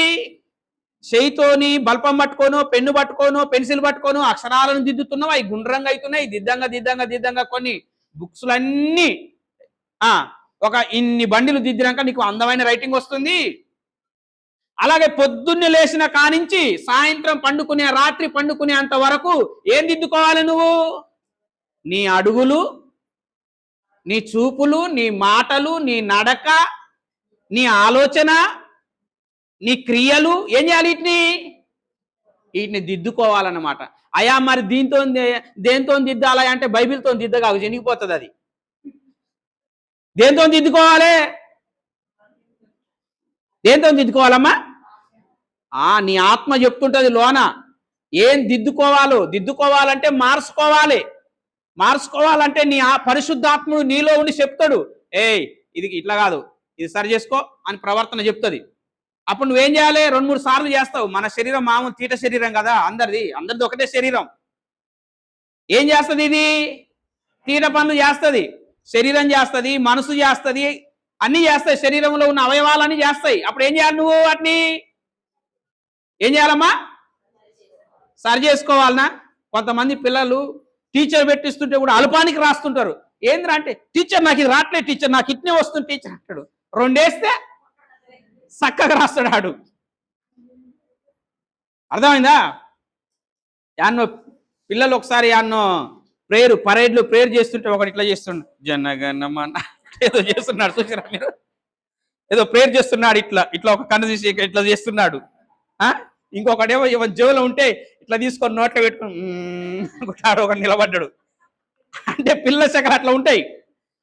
చేయితోని బల్పం పట్టుకోను, పెన్ను పట్టుకోను, పెన్సిల్ పట్టుకోను అక్షరాలను దిద్దుతున్నావు, అవి గుండ్రంగా అవుతున్నాయి. దిద్దంగా కొన్ని బుక్స్లన్నీ ఒక ఇన్ని బండిలు దిద్దినాక నీకు అందమైన రైటింగ్ వస్తుంది. అలాగే పొద్దున్నే లేచిన కానించి సాయంత్రం రాత్రి పండుకునేంత వరకు ఏం దిద్దుకోవాలి నువ్వు? నీ అడుగులు, నీ చూపులు, నీ మాటలు, నీ నడక, నీ ఆలోచన, నీ క్రియలు ఏం చేయాలి? వీటిని దిద్దుకోవాలన్నమాట. అయా మరి దేంతో దిద్దాలా అంటే బైబిల్తో దిద్దగా జనిగిపోతుంది. అది దేంతో దిద్దుకోవాలి? దేంతో దిద్దుకోవాలమ్మా? నీ ఆత్మ చెప్తుంటది లోన ఏం దిద్దుకోవాలంటే మార్చుకోవాలంటే నీ పరిశుద్ధాత్ముడు నీలో ఉండి చెప్తాడు, ఇది ఇట్లా కాదు, ఇది సరి చేసుకో అని ప్రవర్తన చెప్తుంది. అప్పుడు నువ్వేం చేయాలి? 2-3 సార్లు చేస్తావు. మన శరీరం మామూలు తీట శరీరం కదా, అందరిది ఒకటే శరీరం. ఏం చేస్తుంది? ఇది తీట పనులు చేస్తుంది. శరీరం చేస్తుంది, మనసు చేస్తుంది, అన్ని చేస్తాయి. శరీరంలో ఉన్న అవయవాలన్నీ చేస్తాయి. అప్పుడు ఏం చేయాలి? నువ్వు వాటిని ఏం చేయాలమ్మా? సరి చేసుకోవాలనా? కొంతమంది పిల్లలు టీచర్ పెట్టిస్తుంటే కూడా అల్పానికి రాస్తుంటారు. ఏంద్రా అంటే, టీచర్ నాకు ఇది రావట్లేదు, టీచర్ నాకు ఇట్నే వస్తుంది టీచర్ అంటాడు. 2 వేస్తే చక్కగా రాస్తాడు ఆడు. అర్థమైందా? పిల్లలు ఒకసారి పరేడ్లో ప్రేయర్ చేస్తుంటే ఒకటి ఇట్లా చేస్తుండు, జనగణమన ఏదో చేస్తున్నాడు, చూసారా మీరు? ఏదో ప్రేయర్ చేస్తున్నాడు, ఇట్లా ఒక కన్ను తీసి ఇట్లా చేస్తున్నాడు. ఇంకొకటేమో జేబులో ఉంటే ఇట్లా తీసుకొని నోట్లో పెట్టుకుని ఒకటి నిలబడ్డాడు. అంటే పిల్లల చక్కగా అట్లా ఉంటాయి.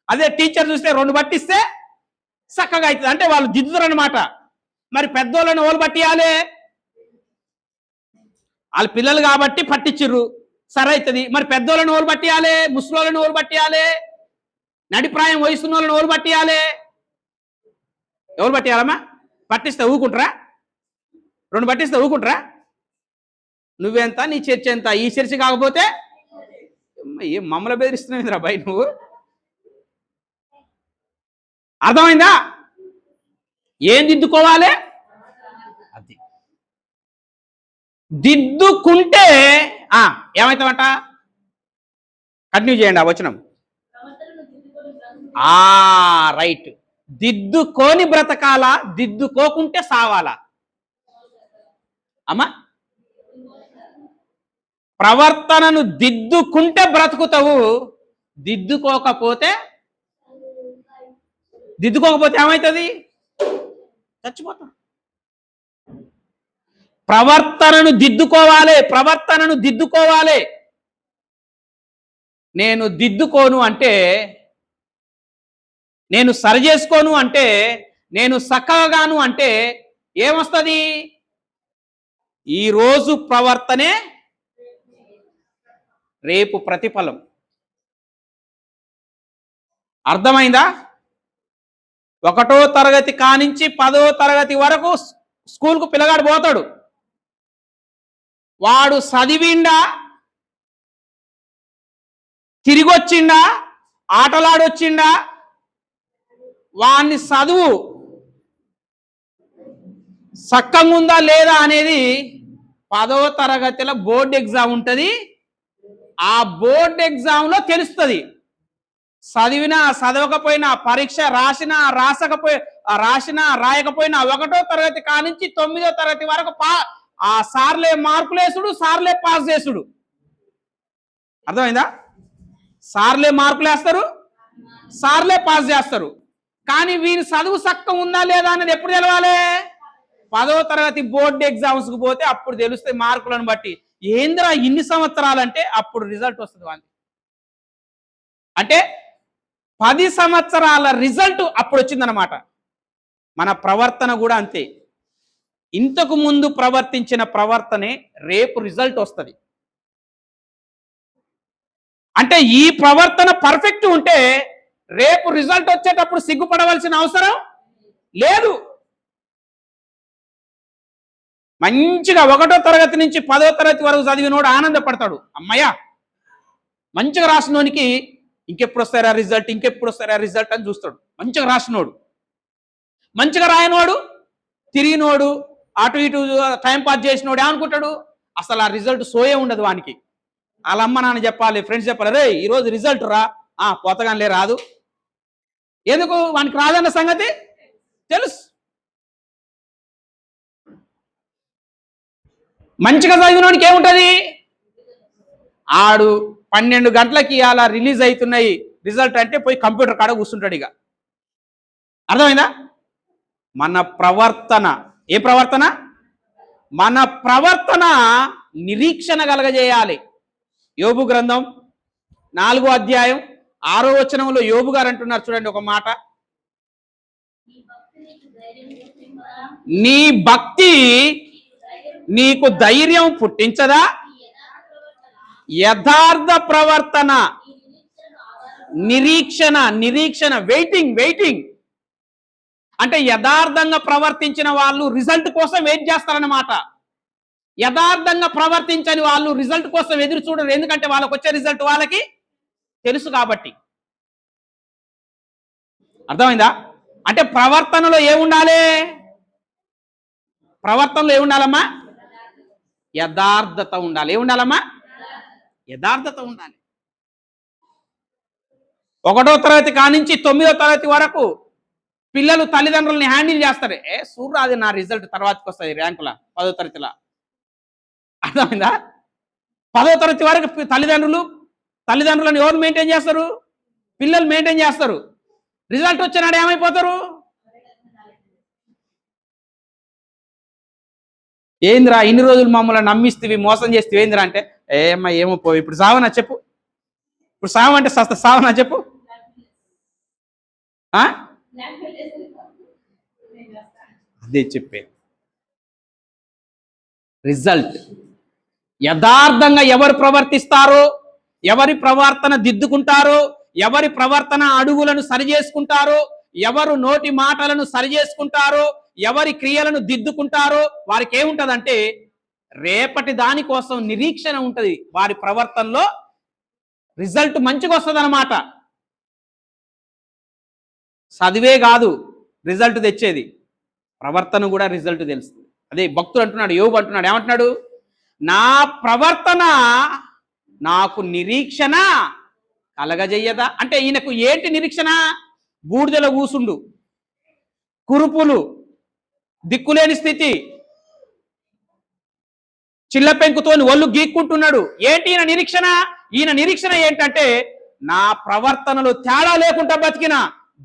అదే టీచర్ చూస్తే 2 పట్టిస్తే చక్కగా అవుతుంది. అంటే వాళ్ళు దిద్దుతారు అనమాట. మరి పెద్దోళ్ళని ఓలు పట్టియాలి, వాళ్ళ పిల్లలు కాబట్టి పట్టించిర్రు, సరే అవుతుంది. మరి పెద్దోళ్ళని ఓలు పట్టియాలి, ముసలోళ్ళని ఓలు పట్టియాలి, నడిప్రాయం వయసున్న వాళ్ళని ఓలు పట్టియాలి. ఎవరు పట్టియాలమ్మా? పట్టిస్తే ఊకుంటారా? 2 పట్టిస్తే ఊకుంటారా? నువ్వెంత, నీ చర్చ ఎంత? ఈ చర్చ కాకపోతే ఏం మమ్మల్ని బెదిరిస్తున్నావు రా బాయ్ నువ్వు? అర్థమైందా? ఏం దిద్దుకోవాలి? అది దిద్దుకుంటే ఏమవుతామంట? కంటిన్యూ చేయండి ఆ వచనం. రైట్. దిద్దుకోని బ్రతకాలా, దిద్దుకోకుంటే సావాలా? అమ్మా, ప్రవర్తనను దిద్దుకుంటే బ్రతుకుతావు, దిద్దుకోకపోతే ఏమవుతుంది? చచ్చిపోతాం. ప్రవర్తనను దిద్దుకోవాలి. నేను దిద్దుకోను అంటే నేను సరి చేసుకోను అంటే, నేను చక్కగాను అంటే ఏమొస్తుంది? ఈరోజు ప్రవర్తనే రేపు ప్రతిఫలం. అర్థమైందా? 1వ తరగతి కానించి 10వ తరగతి వరకు స్కూల్కు పిల్లగాడు పోతాడు. వాడు చదివిండా, తిరిగొచ్చిండా, ఆటలాడొచ్చిండా, వాడిని చదువు సక్కంగా ఉందా లేదా అనేది 10వ తరగతిలో బోర్డు ఎగ్జామ్ ఉంటుంది. ఆ బోర్డు ఎగ్జామ్లో తెలుస్తుంది. చదివినా చదవకపోయినా, పరీక్ష రాసినా రాయకపోయినా 1వ తరగతి కానించి 9వ తరగతి వరకు ఆ సార్లే మార్కులు వేసుడు, సార్లే పాస్ చేసుడు. అర్థమైందా? సార్లే మార్కులు వేస్తారు, సార్లే పాస్ చేస్తారు. కానీ వీని చదువు సక్కం ఉందా లేదా అనేది ఎప్పుడు తెలవాలి? 10వ తరగతి బోర్డు ఎగ్జామ్స్కి పోతే అప్పుడు తెలుస్తాయి మార్కులను బట్టి. ఏంద్రా ఇన్ని సంవత్సరాలంటే అప్పుడు రిజల్ట్ వస్తుంది వానికి. అంటే 10 సంవత్సరాల రిజల్ట్ అప్పుడు వచ్చిందనమాట. మన ప్రవర్తన కూడా అంతే. ఇంతకు ముందు ప్రవర్తించిన ప్రవర్తనే రేపు రిజల్ట్ వస్తుంది. అంటే ఈ ప్రవర్తన పర్ఫెక్ట్ ఉంటే రేపు రిజల్ట్ వచ్చేటప్పుడు సిగ్గుపడవలసిన అవసరం లేదు. మంచిగా 1వ తరగతి నుంచి 10వ తరగతి వరకు చదివినోడు ఆనందపడతాడు. అమ్మయ్య మంచిగా రాసినోనికి ఇంకెప్పుడు వస్తారా రిజల్ట్, ఇంకెప్పుడు వస్తారా రిజల్ట్ అని చూస్తాడు. మంచిగా రాసినోడు. మంచిగా రాయనోడు, తిరిగినోడు, అటు ఇటు టైం పాస్ చేసినోడు ఏమనుకుంటాడు? అసలు ఆ రిజల్ట్ సోయే ఉండదు వానికి. వాళ్ళ అమ్మ నాన్న చెప్పాలి, ఫ్రెండ్స్ చెప్పాలి, రే ఈరోజు రిజల్ట్ రా, పోతగానే రాదు. ఎందుకు? వానికి రాదన్న సంగతి తెలుసు. మంచిగా చదివినోడికి ఏముంటుంది? ఆడు 12 గంటలకి అలా రిలీజ్ అవుతున్నాయి రిజల్ట్ అంటే పోయి కంప్యూటర్ కాడ కూర్చుంటాడు. ఇక అర్థమైందా? మన ప్రవర్తన ఏ ప్రవర్తన? మన ప్రవర్తన నిరీక్షణ కలగజేయాలి. యోబు గ్రంథం 4వ అధ్యాయం 6వ వచనంలో యోబు గారు అంటున్నారు, చూడండి ఒక మాట. నీ భక్తి నీకు ధైర్యం పుట్టించదా? యథార్థ ప్రవర్తన, నిరీక్షణ, వెయిటింగ్ అంటే యథార్థంగా ప్రవర్తించిన వాళ్ళు రిజల్ట్ కోసం వెయిట్ చేస్తారన్నమాట. యథార్థంగా ప్రవర్తించని వాళ్ళు రిజల్ట్ కోసం ఎదురు చూడరు. ఎందుకంటే వాళ్ళకి వచ్చే రిజల్ట్ వాళ్ళకి తెలుసు కాబట్టి. అర్థమైందా? అంటే ప్రవర్తనలో ఏముండాలి? ప్రవర్తనలో ఏముండాలమ్మా? యథార్థత ఉండాలి. ఏముండాలమ్మా? యథార్థత ఉండాలి. 1వ తరగతి కానించి 9వ తరగతి వరకు పిల్లలు తల్లిదండ్రులని హ్యాండిల్ చేస్తారు. సూర్రు అది నా రిజల్ట్ తర్వాతకి వస్తుంది ర్యాంకుల 10వ తరగతిలో. అర్థమైందా? 10వ తరగతి వరకు తల్లిదండ్రులను ఎవరు మెయింటైన్ చేస్తారు? పిల్లలు మెయింటైన్ చేస్తారు. రిజల్ట్ వచ్చినాడు ఏమైపోతారు? ఏందిరా ఇన్ని రోజులు మమ్మల్ని నమ్మిస్తేవి, మోసం చేస్తే ఏందిరా అంటే, ఏమో పో, ఇప్పుడు సావనా చెప్పు, ఇప్పుడు సావంటే సావనా చెప్పు. అదే చెప్పేది. రిజల్ట్ యథార్థంగా ఎవరు ప్రవర్తిస్తారో, ఎవరి ప్రవర్తన దిద్దుకుంటారో, ఎవరి ప్రవర్తన అడుగులను సరిచేసుకుంటారో, ఎవరు నోటి మాటలను సరిచేసుకుంటారో, ఎవరి క్రియలను దిద్దుకుంటారో వారికి ఏముంటదంటే రేపటి దానికోసం నిరీక్షణ ఉంటుంది. వారి ప్రవర్తనలో రిజల్ట్ మంచిగా వస్తుంది అన్నమాట. చదివే కాదు రిజల్ట్ తెచ్చేది, ప్రవర్తన కూడా రిజల్ట్ తెలుస్తుంది. అదే భక్తుడు అంటున్నాడు, యోబు అంటున్నాడు, ఏమంటున్నాడు? నా ప్రవర్తన నాకు నిరీక్షణ కలగజేయదా? అంటే ఈయనకు ఏంటి నిరీక్షణ? బూడిదలో కూసుండు, కురుపులు, దిక్కులేని స్థితి, చిల్ల పెంకుతోని ఒళ్ళు గీక్కుంటున్నాడు. ఏంటి ఈయన నిరీక్షణ? ఈయన నిరీక్షణ ఏంటంటే నా ప్రవర్తనలో తేడా లేకుండా బతికిన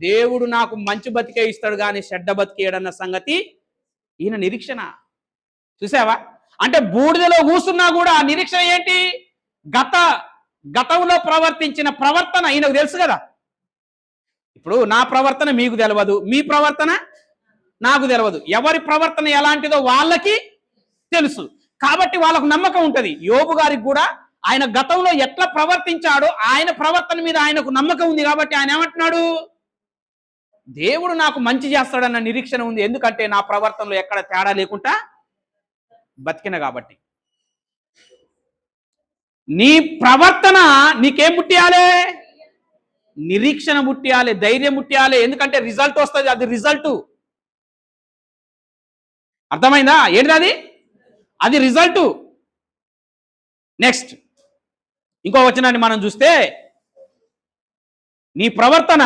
దేవుడు నాకు మంచి బతికే ఇస్తాడు కానీ చెడ్డ బతికేయడన్న సంగతి ఈయన నిరీక్షణ. చూసావా? అంటే బూడిదలో కూసున్నా కూడా నిరీక్షణ ఏంటి? గతంలో ప్రవర్తించిన ప్రవర్తన ఈయనకు తెలుసు కదా. ఇప్పుడు నా ప్రవర్తన మీకు తెలియదు, మీ ప్రవర్తన నాకు తెలియదు. ఎవరి ప్రవర్తన ఎలాంటిదో వాళ్ళకి తెలుసు. కాబట్టి వాళ్ళకు నమ్మకం ఉంటుంది. యోబు గారికి కూడా ఆయన గతంలో ఎట్లా ప్రవర్తించాడో ఆయన ప్రవర్తన మీద ఆయనకు నమ్మకం ఉంది. కాబట్టి ఆయన ఏమంటున్నాడు, దేవుడు నాకు మంచి చేస్తాడన్న నిరీక్షణ ఉంది. ఎందుకంటే నా ప్రవర్తనలో ఎక్కడ తేడా లేకుండా బతికిన కాబట్టి. నీ ప్రవర్తన నీకేం పుట్టియాలి? నిరీక్షణ పుట్టియాలి, ధైర్యం పుట్టియాలి. ఎందుకంటే రిజల్ట్ వస్తుంది, అది రిజల్ట్. అర్థమైందా? ఏంటిది అది? అది రిజల్ట్. నెక్స్ట్ ఇంకో వచనాన్ని మనం చూస్తే, నీ ప్రవర్తన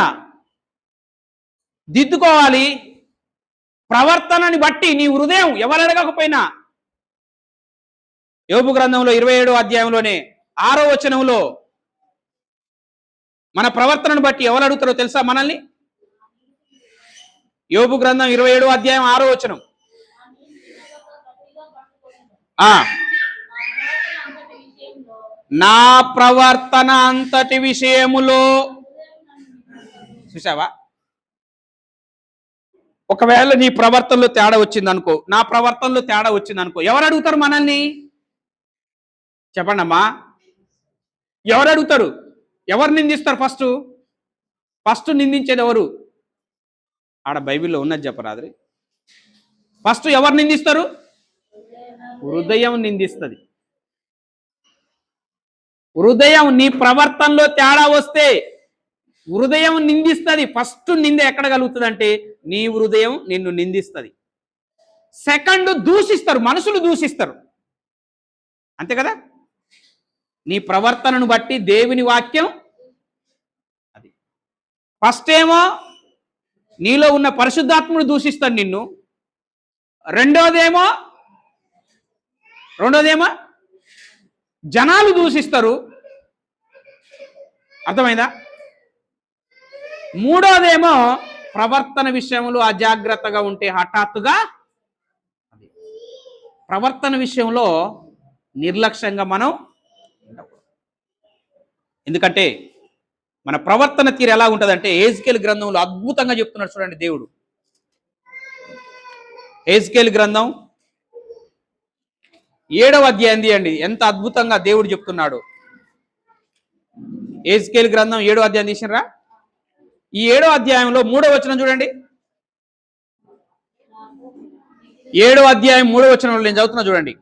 దిద్దుకోవాలి. ప్రవర్తనని బట్టి నీ హృదయం ఎవరు అడగకపోయినా, యోబు గ్రంథంలో 27వ అధ్యాయంలోనే 6వ వచనంలో మన ప్రవర్తనను బట్టి ఎవరు అడుగుతారో తెలుసా మనల్ని? యోబు గ్రంథం 27వ అధ్యాయం 6వ వచనం. నా ప్రవర్తన అంతటి విషయములో. చూసావా? ఒకవేళ నీ ప్రవర్తనలో తేడా వచ్చింది అనుకో, నా ప్రవర్తనలో తేడా వచ్చింది అనుకో, ఎవరు అడుగుతారు మనల్ని? చెప్పండి అమ్మా, ఎవరు అడుగుతారు? ఎవరు నిందిస్తారు? ఫస్ట్ నిందించేది ఎవరు? ఆడ బైబిల్లో ఉన్నది చెప్పరాదు. ఫస్ట్ ఎవరు నిందిస్తారు? హృదయం నిందిస్తుంది. హృదయం నీ ప్రవర్తనలో తేడా వస్తే హృదయం నిందిస్తుంది. ఫస్ట్ నింద ఎక్కడ కలుగుతుంది అంటే నీ హృదయం నిన్ను నిందిస్తుంది. సెకండ్ దూషిస్తారు, మనుషులు దూషిస్తారు. అంతే కదా? నీ ప్రవర్తనను బట్టి దేవుని వాక్యం అది. ఫస్ట్ ఏమో నీలో ఉన్న పరిశుద్ధాత్ముడు దూషిస్తాడు నిన్ను. రెండోదేమో జనాలు దూషిస్తారు. అర్థమైందా? మూడోదేమో ప్రవర్తన విషయంలో అజాగ్రత్తగా ఉంటే హఠాత్తుగా, ప్రవర్తన విషయంలో నిర్లక్ష్యంగా మనం ఉండకూడదు. ఎందుకంటే మన ప్రవర్తన తీరు ఎలా ఉంటుందంటే యెహెజ్కేలు గ్రంథంలో అద్భుతంగా చెప్తున్నాడు చూడండి దేవుడు. యెహెజ్కేలు గ్రంథం 7వ అధ్యాయం తీయండి, ఎంత అద్భుతంగా దేవుడు చెప్తున్నాడు. యెహెజ్కేలు గ్రంథం 7వ అధ్యాయం తీసినరా? ఈ 7వ అధ్యాయంలో 3వ వచనం చూడండి. 7వ అధ్యాయం 3వ వచనంలో నేను చదువుతున్నా చూడండి.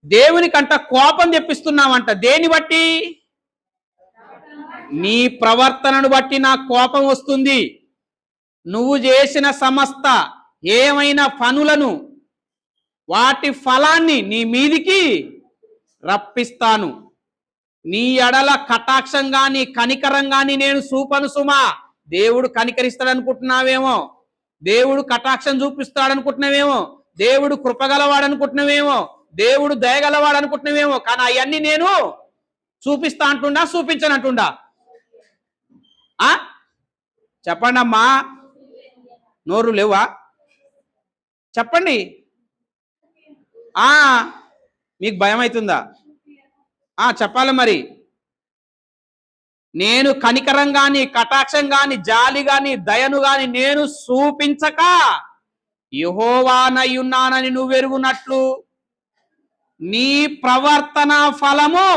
దేవునికంట కోపం తెప్పిస్తున్నావంట. దేని బట్టి? నీ ప్రవర్తనను బట్టి నాకు కోపం వస్తుంది. నువ్వు చేసిన సమస్త ఏమైనా పనులను వాటి ఫలాన్ని నీ మీదికి రప్పిస్తాను. నీ ఎడల కటాక్షంగాని కనికరంగాని నేను చూపను సుమా. దేవుడు కనికరిస్తాడు అనుకుంటున్నావేమో, దేవుడు కటాక్షం చూపిస్తాడు అనుకుంటున్నావేమో, దేవుడు కృపగలవాడు అనుకుంటున్నావేమో, దేవుడు దయగలవాడు అనుకుంటున్నావేమో, కానీ అవన్నీ నేను చూపిస్తా అంటుండా, చూపించనంటుండా? చెప్పండి అమ్మా, నోరు లేవా? చెప్పండి. మీకు భయం అవుతుందా? చెప్పాలి మరి. నేను కనికరం గాని కటాక్షం గాని జాలి గాని దయను గాని నేను చూపించక యెహోవానయ్యున్నానని నువ్వెరుగునట్లు నీ ప్రవర్తన ఫలము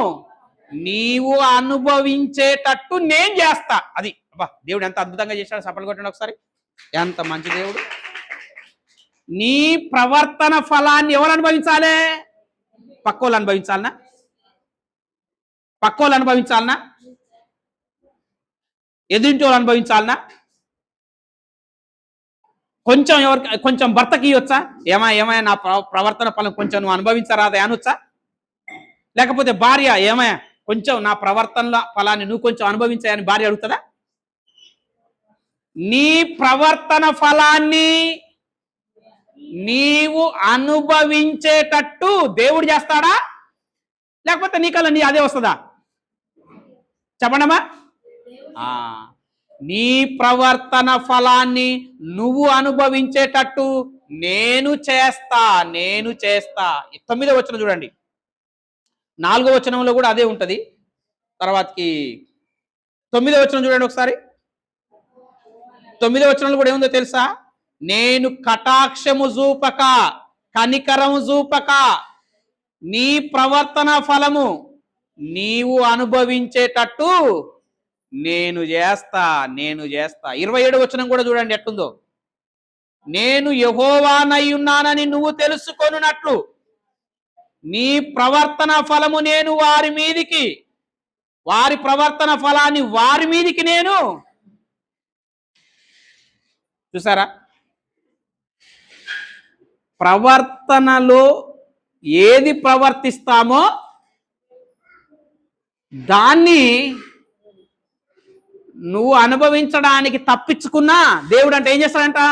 నీవు అనుభవించేటట్టు నేను చేస్తా. అది అబ్బా, దేవుడు ఎంత అద్భుతంగా చేశాడు. సపలు కొట్టండి ఒకసారి. ఎంత మంచి దేవుడు. నీ ప్రవర్తన ఫలాన్ని ఎవరు అనుభవించాలి? పక్కోళ్ళు అనుభవించాలనా? పక్కోళ్ళు అనుభవించాలనా? ఎదురింటి వాళ్ళు అనుభవించాలనా? కొంచెం భర్తకి ఇవ్వచ్చా? ఏమయ్య నా ప్రవర్తన ఫలం కొంచెం నువ్వు అనుభవించరాదా అనొచ్చా? లేకపోతే భార్య ఏమయ్య కొంచెం నా ప్రవర్తనల ఫలాన్ని నువ్వు కొంచెం అనుభవించాయని భార్య అడుగుతుందా? నీ ప్రవర్తన ఫలాన్ని నీవు అనుభవించేటట్టు దేవుడు చేస్తాడా? లేకపోతే నీకల్లా నీ అదే వస్తుందా? చెప్పండమ్మా. నీ ప్రవర్తన ఫలాన్ని నువ్వు అనుభవించేటట్టు నేను చేస్తా. 9వ వచనం చూడండి. 4వ వచనంలో కూడా అదే ఉంటది. తర్వాతకి 9వ వచనం చూడండి ఒకసారి. 9వ వచనంలో కూడా ఏముందో తెలుసా? నేను కటాక్షము చూపక, కనికరము చూపక నీ ప్రవర్తన ఫలము నీవు అనుభవించేటట్టు నేను చేస్తా. 27వ వచనం కూడా చూడండి ఎట్లుందో. నేను యెహోవానై ఉన్నానని నువ్వు తెలుసుకొనున్నట్లు నీ ప్రవర్తన ఫలము నేను వారి ప్రవర్తన ఫలాన్ని వారి మీదికి నేను. చూసారా? ప్రవర్తనలో ఏది ప్రవర్తిస్తామో దాన్ని నువ్వు అనుభవించడానికి తప్పించుకున్నా దేవుడు అంటే ఏం చేస్తాడంట?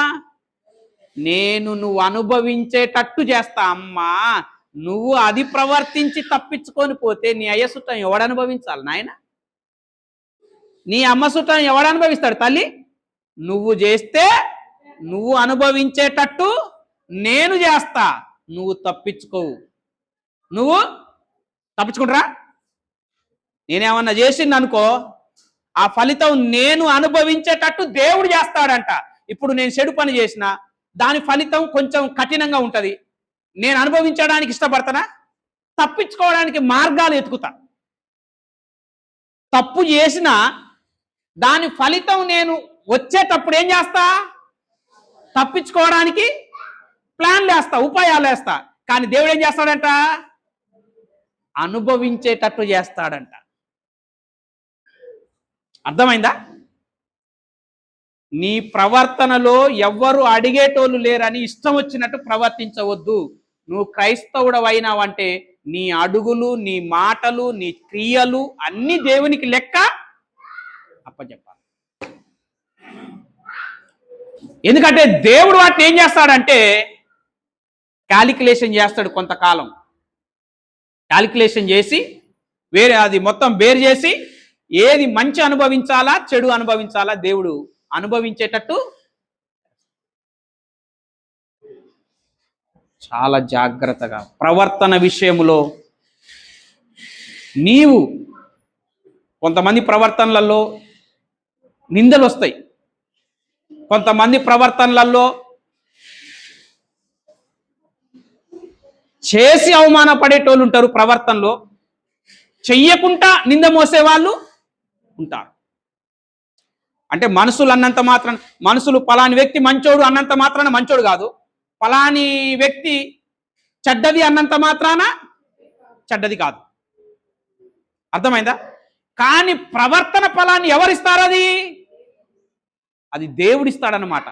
నువ్వు అనుభవించేటట్టు చేస్తా. అమ్మా, నువ్వు అది ప్రవర్తించి తప్పించుకొని పోతే నీ అయ్య సుట్టం ఎవడు అనుభవించాలి నాయన? నీ అమ్మ సుట్టం ఎవడు అనుభవిస్తాడు తల్లి? నువ్వు చేస్తే నువ్వు అనుభవించేటట్టు నేను చేస్తా. నువ్వు తప్పించుకోవు. నువ్వు తప్పించుకుంటారా? నేనేమన్నా చేసింది అనుకో, ఆ ఫలితం నేను అనుభవించేటట్టు దేవుడు చేస్తాడంట. ఇప్పుడు నేను చెడు పని చేసిన దాని ఫలితం కొంచెం కఠినంగా ఉంటది. నేను అనుభవించడానికి ఇష్టపడతానా? తప్పించుకోవడానికి మార్గాలు ఎతుకుతా. తప్పు చేసిన దాని ఫలితం నేను వచ్చేటప్పుడు ఏం చేస్తా? తప్పించుకోవడానికి ప్లాన్లు వేస్తా, ఉపాయాలు వేస్తా. కానీ దేవుడు ఏం చేస్తాడంట? అనుభవించేటట్టు చేస్తాడంట. అర్థమైందా? నీ ప్రవర్తనలో ఎవ్వరు అడిగేటోళ్ళు లేరని ఇష్టం వచ్చినట్టు ప్రవర్తించవద్దు. నువ్వు క్రైస్తవుడవైనావంటే నీ అడుగులు, నీ మాటలు, నీ క్రియలు అన్ని దేవునికి లెక్క అప్పచెప్పాలి. ఎందుకంటే దేవుడు వాటిని ఏం చేస్తాడంటే క్యాలిక్యులేషన్ చేస్తాడు. కొంతకాలం క్యాలిక్యులేషన్ చేసి అది మొత్తం బేర్ చేసి ఏది మంచి అనుభవించాలా, చెడు అనుభవించాలా దేవుడు అనుభవించేటట్టు చాలా జాగ్రత్తగా ప్రవర్తన విషయంలో నీవు కొంతమంది ప్రవర్తనలలో నిందలు వస్తాయి, కొంతమంది ప్రవర్తనలలో చేసి అవమానపడేటోళ్ళు ఉంటారు, ప్రవర్తనలో చెయ్యకుండా నింద మోసేవాళ్ళు ఉంటారు. అంటే మనుషులు అన్నంత మాత్రం, మనుషులు పలాని వ్యక్తి మంచోడు అన్నంత మాత్రాన మంచోడు కాదు, పలాని వ్యక్తి చెడ్డది అన్నంత మాత్రాన చెడ్డది కాదు. అర్థమైందా? కానీ ప్రవర్తన ఫలాన్ని ఎవరిస్తారు? అది దేవుడిస్తాడనమాట.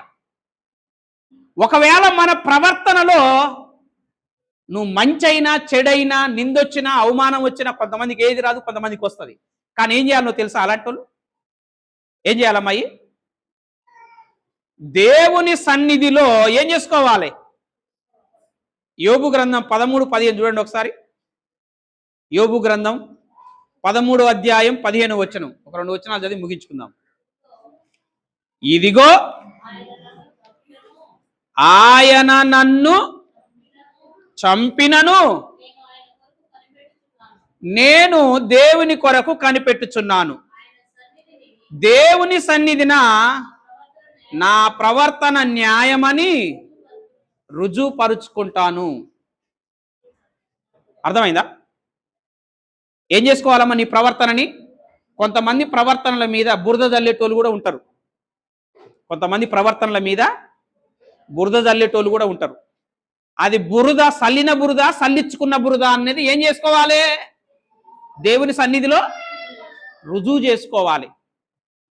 ఒకవేళ మన ప్రవర్తనలో నువ్వు మంచైనా చెడైనా నిందొచ్చినా అవమానం వచ్చినా కొంతమందికి ఏది రాదు, కొంతమందికి వస్తుంది. కానీ ఏం చేయాలో తెలుసా? అలాంటి వాళ్ళు ఏం చేయాలమ్మాయి? దేవుని సన్నిధిలో ఏం చేసుకోవాలి? యోబు గ్రంథం 13:15 చూడండి ఒకసారి. యోబు గ్రంథం 13వ అధ్యాయం 15వ వచనం. ఒక 2 వచనాలు చదివి ముగించుకుందాం. ఇదిగో ఆయన నన్ను చంపినను నేను దేవుని కొరకు కనిపెట్టుచున్నాను. దేవుని సన్నిధిన నా ప్రవర్తన న్యాయమని రుజువుపరుచుకుంటాను. అర్థమైందా? ఏం చేసుకోవాలమ్మా నీ ప్రవర్తనని? కొంతమంది ప్రవర్తనల మీద బురద జల్లేటోళ్ళు కూడా ఉంటారు. కొంతమంది ప్రవర్తనల మీద బురద జల్లేటోళ్ళు కూడా ఉంటారు. అది బురద, సల్లిన బురద, సల్లించుకున్న బురద అనేది ఏం చేసుకోవాలి? దేవుని సన్నిధిలో రుజువు చేసుకోవాలి.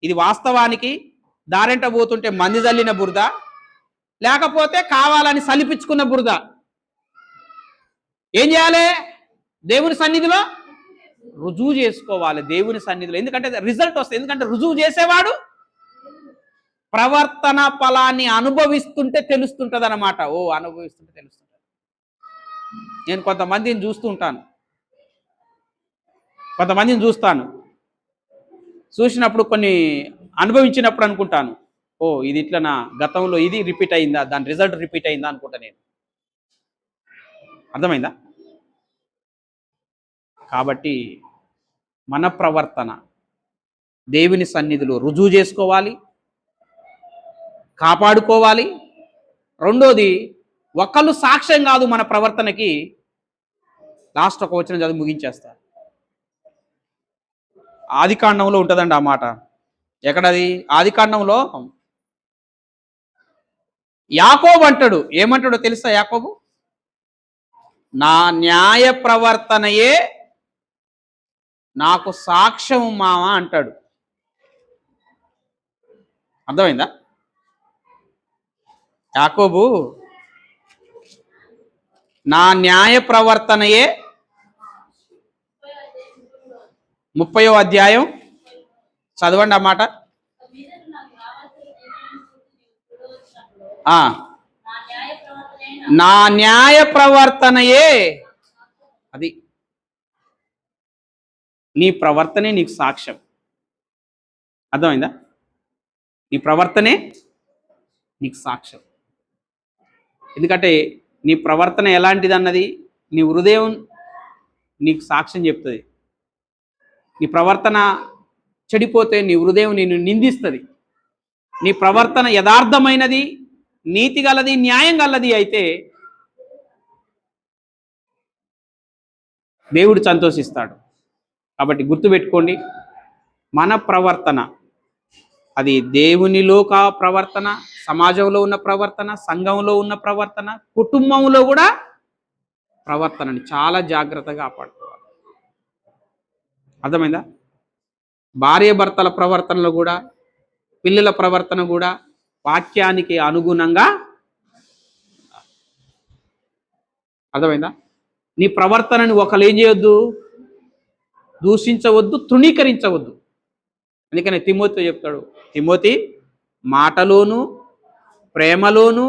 ఇది వాస్తవానికి దారెంట పోతుంటే మంది జల్లిన బురద, లేకపోతే కావాలని సలిపించుకున్న బురద. ఏం చేయాలి? దేవుని సన్నిధిలో రుజువు చేసుకోవాలి. దేవుని సన్నిధిలో, ఎందుకంటే రిజల్ట్ వస్తుంది. ఎందుకంటే రుజువు చేసేవాడు ప్రవర్తన ఫలాన్ని అనుభవిస్తుంటే తెలుస్తుంటది అన్నమాట. ఓ, అనుభవిస్తుంటే తెలుస్తుంటది. నేను కొంతమందిని చూస్తాను. చూసినప్పుడు కొన్ని అనుభవించినప్పుడు అనుకుంటాను, ఓ ఇది ఇట్లా నా గతంలో ఇది రిపీట్ అయిందా, దాని రిజల్ట్ రిపీట్ అయిందా అనుకుంటా నేను. అర్థమైందా? కాబట్టి మన ప్రవర్తన దేవుని సన్నిధిలో రుజువు చేసుకోవాలి. కాపాడుకోవాలి. రెండోది, ఒకళ్ళు సాక్ష్యం కాదు మన ప్రవర్తనకి. లాస్ట్ ఒక వచనం చదివి ముగించేస్తా. ఆదికాండంలో ఉంటుందండి ఆ మాట. ఎక్కడది? ఆదికాండంలో యాకోబు అంటాడు. ఏమంటాడో తెలుసా యాకోబు? నా న్యాయ ప్రవర్తనయే నాకు సాక్ష్యం మామ అంటాడు. అర్థమైందా? యాకోబు నా న్యాయ ప్రవర్తనయే 30వ అధ్యాయం చదవండి ఆ మాట. నా న్యాయ ప్రవర్తనయే, అది నీ ప్రవర్తనే నీకు సాక్ష్యం. అర్థమైందా? నీ ప్రవర్తనే నీకు సాక్ష్యం. ఎందుకంటే నీ ప్రవర్తన ఎలాంటిది అన్నది నీ హృదయం నీకు సాక్ష్యం చెప్తుంది. నీ ప్రవర్తన చెడిపోతే నీ హృదయం నిన్ను నిందిస్తుంది. నీ ప్రవర్తన యథార్థమైనది, నీతి గలది, న్యాయం గలది అయితే దేవుడు సంతోషిస్తాడు. కాబట్టి గుర్తుపెట్టుకోండి, మన ప్రవర్తన అది దేవునిలో ప్రవర్తన, సమాజంలో ఉన్న ప్రవర్తన, సంఘంలో ఉన్న ప్రవర్తన, కుటుంబంలో కూడా ప్రవర్తనని చాలా జాగ్రత్తగా కాపాడుకోవాలి. అర్థమైందా? భార్య భర్తల ప్రవర్తనలో కూడా, పిల్లల ప్రవర్తన కూడా వాక్యానికి అనుగుణంగా. అర్థమైందా? నీ ప్రవర్తనని ఒకరు ఏం చేయొద్దు, దూషించవద్దు, తృణీకరించవద్దు. అందుకని తిమోతితో చెప్తాడు, తిమోతి మాటలోను, ప్రేమలోను,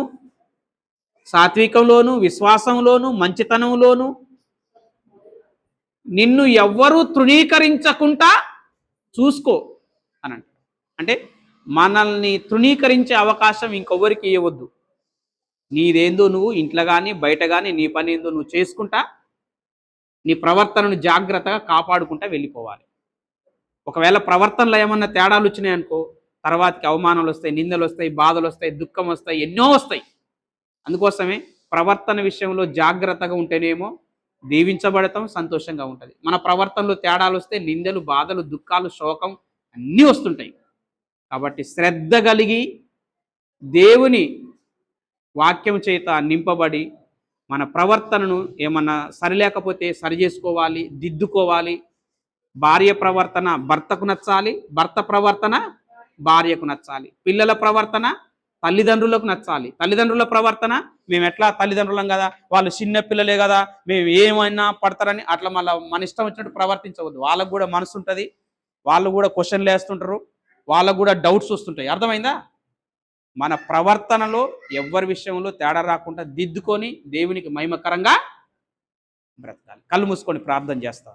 సాత్వికంలోను, విశ్వాసంలోను, మంచితనంలోను నిన్ను ఎవ్వరూ తృణీకరించకుండా చూసుకో అని అంటాడు. అంటే మనల్ని తృణీకరించే అవకాశం ఇంకొవరికి ఇవ్వద్దు. నీదేందో నువ్వు ఇంట్లో కానీ బయట కానీ నీ పని ఏందో నువ్వు చేసుకుంటా నీ ప్రవర్తనను జాగ్రత్తగా కాపాడుకుంటా వెళ్ళిపోవాలి. ఒకవేళ ప్రవర్తనలో ఏమన్నా తేడాలు వచ్చినాయనుకో, తర్వాతకి అవమానాలు వస్తాయి, నిందలు వస్తాయి, బాధలు వస్తాయి, దుఃఖం వస్తాయి, ఎన్నో వస్తాయి. అందుకోసమే ప్రవర్తన విషయంలో జాగ్రత్తగా ఉంటేనేమో దీవించబడతాం, సంతోషంగా ఉంటుంది. మన ప్రవర్తనలో తేడాలు వస్తే నిందలు, బాధలు, దుఃఖాలు, శోకం అన్నీ వస్తుంటాయి. కాబట్టి శ్రద్ధ కలిగి దేవుని వాక్యం చేత నింపబడి మన ప్రవర్తనను ఏమన్నా సరిలేకపోతే సరి చేసుకోవాలి, దిద్దుకోవాలి. భార్య ప్రవర్తన భర్తకు నచ్చాలి, భర్త ప్రవర్తన భార్యకు నచ్చాలి, పిల్లల ప్రవర్తన తల్లిదండ్రులకు నచ్చాలి, తల్లిదండ్రుల ప్రవర్తన మేము ఎట్లా తల్లిదండ్రులం కదా, వాళ్ళు చిన్న పిల్లలే కదా, మేము ఏమైనా పడతారని అట్లా మళ్ళీ మన ఇష్టం వచ్చినట్టు ప్రవర్తించవద్దు. వాళ్ళకు కూడా మనసు ఉంటుంది, వాళ్ళు కూడా క్వశ్చన్లు వేస్తుంటారు, వాళ్ళకు కూడా డౌట్స్ వస్తుంటాయి. అర్థమైందా? మన ప్రవర్తనలో ఎవరి విషయంలో తేడా రాకుండా దిద్దుకొని దేవునికి మహిమకరంగా బ్రతకాలి. కళ్ళు మూసుకొని ప్రార్థన చేస్తాం.